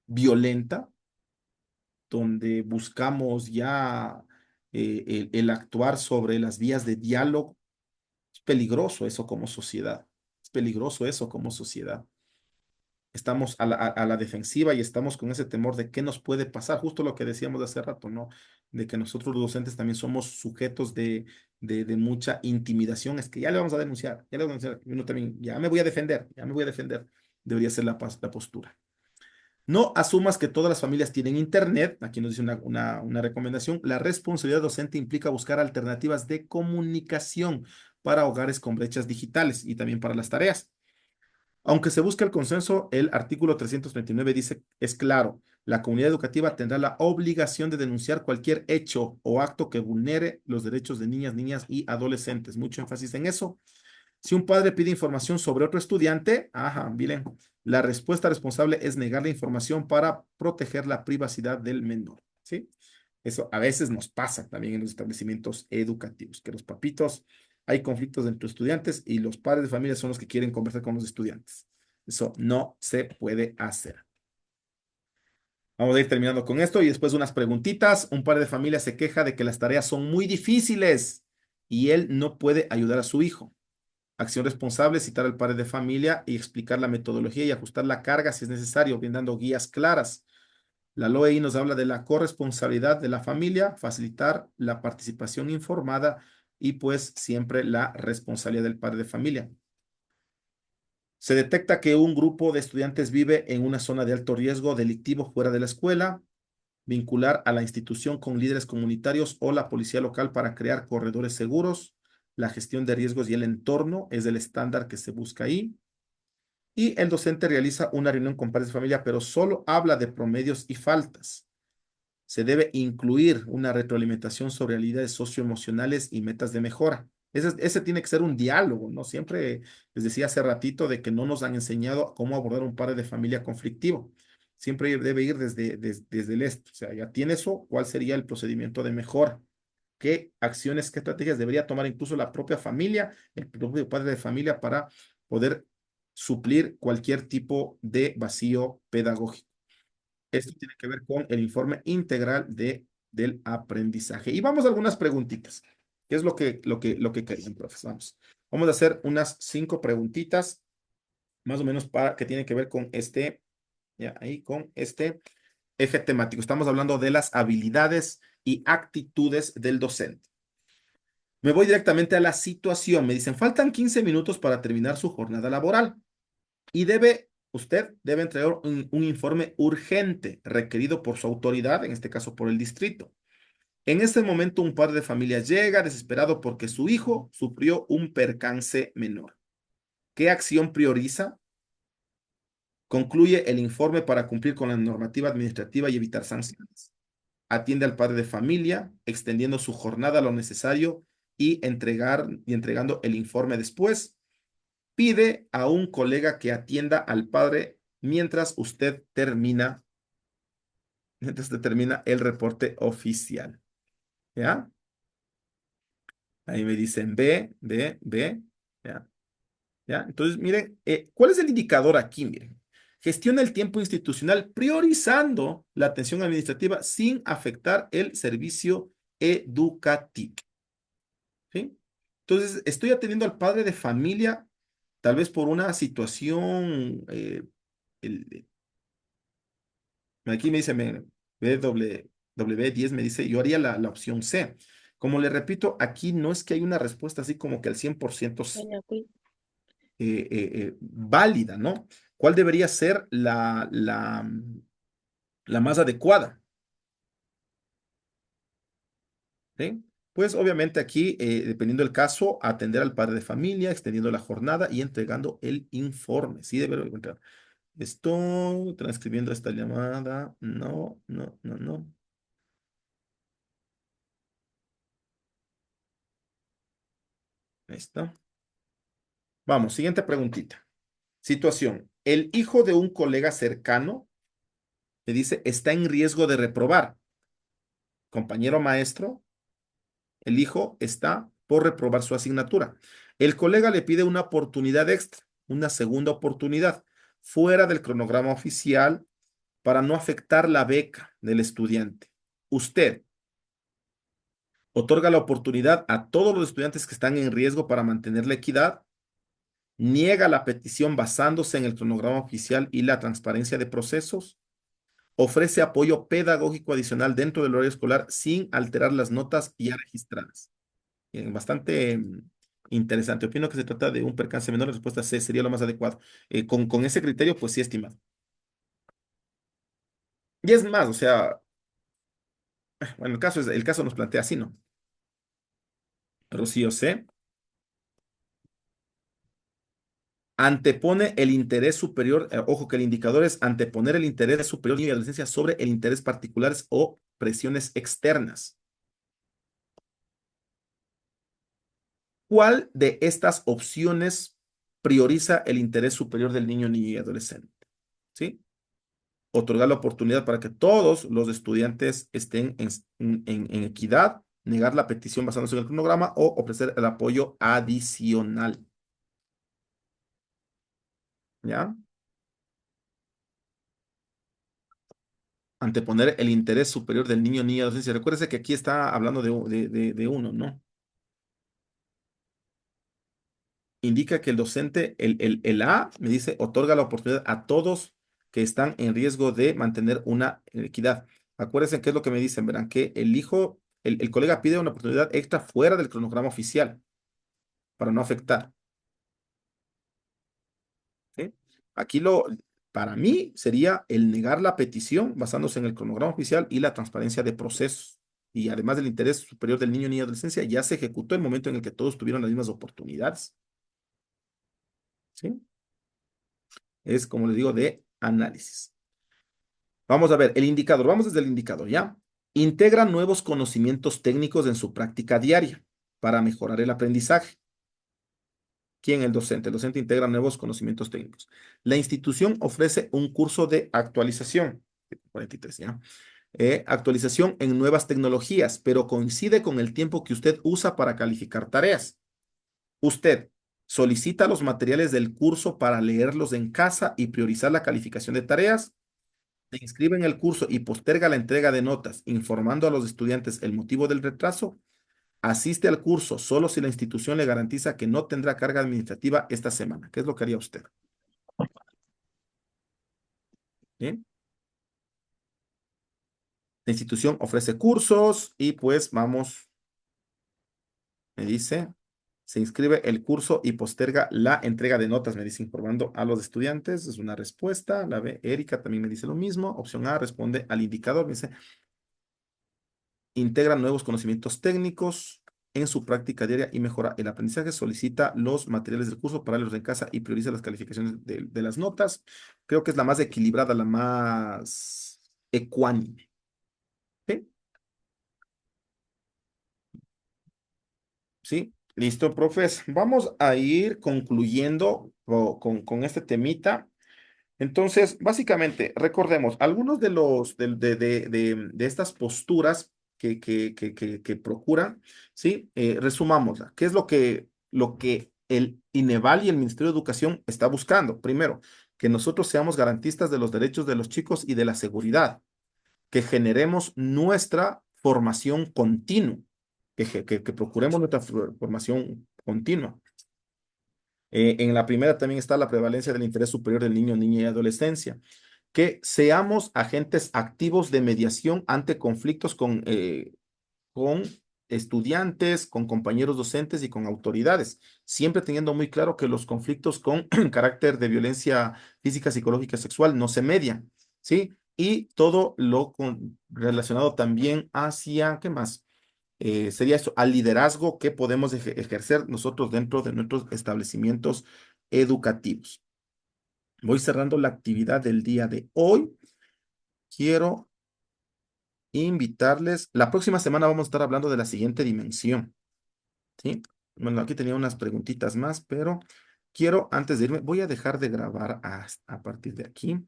Speaker 1: violenta donde buscamos ya el actuar sobre las vías de diálogo. Es peligroso eso como sociedad. Es peligroso eso como sociedad. Estamos a la defensiva y estamos con ese temor de qué nos puede pasar, justo lo que decíamos de hace rato, ¿no? De que nosotros los docentes también somos sujetos de mucha intimidación, es que ya le vamos a denunciar, ya le vamos a denunciar, y uno también, ya me voy a defender, ya me voy a defender, debería ser la postura. No asumas que todas las familias tienen internet, aquí nos dice una recomendación, la responsabilidad docente implica buscar alternativas de comunicación para hogares con brechas digitales y también para las tareas. Aunque se busque el consenso, el artículo 329 dice, es claro, la comunidad educativa tendrá la obligación de denunciar cualquier hecho o acto que vulnere los derechos de niñas, niñas y adolescentes. Mucho énfasis en eso. Si un padre pide información sobre otro estudiante, ajá, miren, la respuesta responsable es negar la información para proteger la privacidad del menor, ¿sí? Eso a veces nos pasa también en los establecimientos educativos, que los papitos, hay conflictos entre estudiantes y los padres de familia son los que quieren conversar con los estudiantes. Eso no se puede hacer. Vamos a ir terminando con esto y después unas preguntitas. Un padre de familia se queja de que las tareas son muy difíciles y él no puede ayudar a su hijo. Acción responsable, citar al padre de familia y explicar la metodología y ajustar la carga si es necesario, brindando guías claras. La LOEI nos habla de la corresponsabilidad de la familia, facilitar la participación informada y pues siempre la responsabilidad del padre de familia. Se detecta que un grupo de estudiantes vive en una zona de alto riesgo delictivo fuera de la escuela, vincular a la institución con líderes comunitarios o la policía local para crear corredores seguros. La gestión de riesgos y el entorno es el estándar que se busca ahí. Y el docente realiza una reunión con padres de familia, pero solo habla de promedios y faltas. Se debe incluir una retroalimentación sobre habilidades socioemocionales y metas de mejora. Ese tiene que ser un diálogo, ¿no? Siempre les decía hace ratito de que no nos han enseñado cómo abordar un padre de familia conflictivo. Siempre debe ir desde el esto. O sea, ya tiene eso, ¿cuál sería el procedimiento de mejora? ¿Qué acciones, qué estrategias debería tomar incluso la propia familia, el propio padre de familia para poder suplir cualquier tipo de vacío pedagógico? Esto tiene que ver con el informe integral del aprendizaje. Y vamos a algunas preguntitas. ¿Qué es lo que querían, profes? Vamos a hacer unas 5 preguntitas, más o menos, que tienen que ver con Ya, ahí con este eje temático. Estamos hablando de las habilidades y actitudes del docente. Me voy directamente a la situación. Me dicen, faltan 15 minutos para terminar su jornada laboral y usted debe entregar un informe urgente requerido por su autoridad, en este caso por el distrito. En este momento, un padre de familia llega desesperado porque su hijo sufrió un percance menor. ¿Qué acción prioriza? Concluye el informe para cumplir con la normativa administrativa y evitar sanciones. Atiende al padre de familia, extendiendo su jornada lo necesario y entregando el informe después. Pide a un colega que atienda al padre mientras usted termina el reporte oficial. ¿Ya? Ahí me dicen ve. ¿Ya? ¿Ya? Entonces, miren, ¿cuál es el indicador aquí? Miren, gestiona el tiempo institucional priorizando la atención administrativa sin afectar el servicio educativo. ¿Sí? Entonces, estoy atendiendo al padre de familia, tal vez por una situación, el- aquí me dice, W10 me dice, yo haría la opción C. Como le repito, aquí no es que hay una respuesta así como que al 100% válida, ¿no? ¿Cuál debería ser la más adecuada? ¿Sí? Pues obviamente aquí, dependiendo del caso, atender al padre de familia, extendiendo la jornada y entregando el informe. Sí, debe encontrar. Estoy transcribiendo esta llamada. No. Ahí está. Vamos, siguiente preguntita. Situación. El hijo de un colega cercano le dice, está en riesgo de reprobar. Compañero maestro, el hijo está por reprobar su asignatura. El colega le pide una oportunidad extra, una segunda oportunidad, fuera del cronograma oficial para no afectar la beca del estudiante. Usted otorga la oportunidad a todos los estudiantes que están en riesgo para mantener la equidad, niega la petición basándose en el cronograma oficial y la transparencia de procesos, ofrece apoyo pedagógico adicional dentro del horario escolar sin alterar las notas ya registradas. Bastante interesante. Opino que se trata de un percance menor. La respuesta C sería lo más adecuado. Con ese criterio, pues sí, estimado. Y es más, o sea, bueno, el caso nos plantea así, ¿no? Rocío C. Antepone el interés superior, ojo que el indicador es anteponer el interés superior y adolescencia sobre el interés particulares o presiones externas. ¿Cuál de estas opciones prioriza el interés superior del niño, niña y adolescente? ¿Sí? Otorgar la oportunidad para que todos los estudiantes estén en equidad, negar la petición basándose en el cronograma o ofrecer el apoyo adicional. ¿Ya? Anteponer el interés superior del niño, niña, docencia. Recuérdese que aquí está hablando de uno, ¿no? Indica que el docente, el A, me dice, otorga la oportunidad a todos que están en riesgo de mantener una equidad. Acuérdense qué es lo que me dicen, verán que el colega pide una oportunidad extra fuera del cronograma oficial para no afectar. ¿Sí? Aquí para mí sería el negar la petición basándose en el cronograma oficial y la transparencia de procesos. Y además del interés superior del niño, niña y adolescencia, ya se ejecutó el momento en el que todos tuvieron las mismas oportunidades. ¿Sí? Es, como les digo, de análisis. Vamos a ver, el indicador. Vamos desde el indicador, ¿ya? Integra nuevos conocimientos técnicos en su práctica diaria para mejorar el aprendizaje. ¿Quién? El docente. El docente integra nuevos conocimientos técnicos. La institución ofrece un curso de actualización. 43, ¿ya? Actualización en nuevas tecnologías, pero coincide con el tiempo que usted usa para calificar tareas. Usted solicita los materiales del curso para leerlos en casa y priorizar la calificación de tareas. Se inscribe en el curso y posterga la entrega de notas, informando a los estudiantes el motivo del retraso. Asiste al curso solo si la institución le garantiza que no tendrá carga administrativa esta semana. ¿Qué es lo que haría usted? ¿sí? La institución ofrece cursos y pues vamos, me dice, se inscribe el curso y posterga la entrega de notas, me dice, informando a los estudiantes. Es una respuesta. La B, Erika también me dice lo mismo. Opción A, responde al indicador. Me dice, integra nuevos conocimientos técnicos en su práctica diaria y mejora el aprendizaje. Solicita los materiales del curso para leerlos en casa y prioriza las calificaciones de las notas. Creo que es la más equilibrada, la más ecuánime. ¿Sí? ¿Sí? Listo, profes. Vamos a ir concluyendo con este temita. Entonces, básicamente, recordemos, algunos de los de estas posturas que procuran, ¿sí? Resumámosla. ¿Qué es lo que el INEVAL y el Ministerio de Educación está buscando? Primero, que nosotros seamos garantistas de los derechos de los chicos y de la seguridad, que generemos nuestra formación continua, que procuremos nuestra formación continua. En la primera también está la prevalencia del interés superior del niño, niña y adolescencia. Que seamos agentes activos de mediación ante conflictos con estudiantes, con compañeros docentes y con autoridades, siempre teniendo muy claro que los conflictos con carácter de violencia física, psicológica, sexual no se median, ¿sí? Y todo relacionado también hacia, ¿qué más? Sería eso, al liderazgo que podemos ejercer nosotros dentro de nuestros establecimientos educativos. Voy cerrando la actividad del día de hoy. Quiero invitarles, la próxima semana vamos a estar hablando de la siguiente dimensión, ¿sí? Bueno, aquí tenía unas preguntitas más, pero quiero, antes de irme, voy a dejar de grabar a partir de aquí.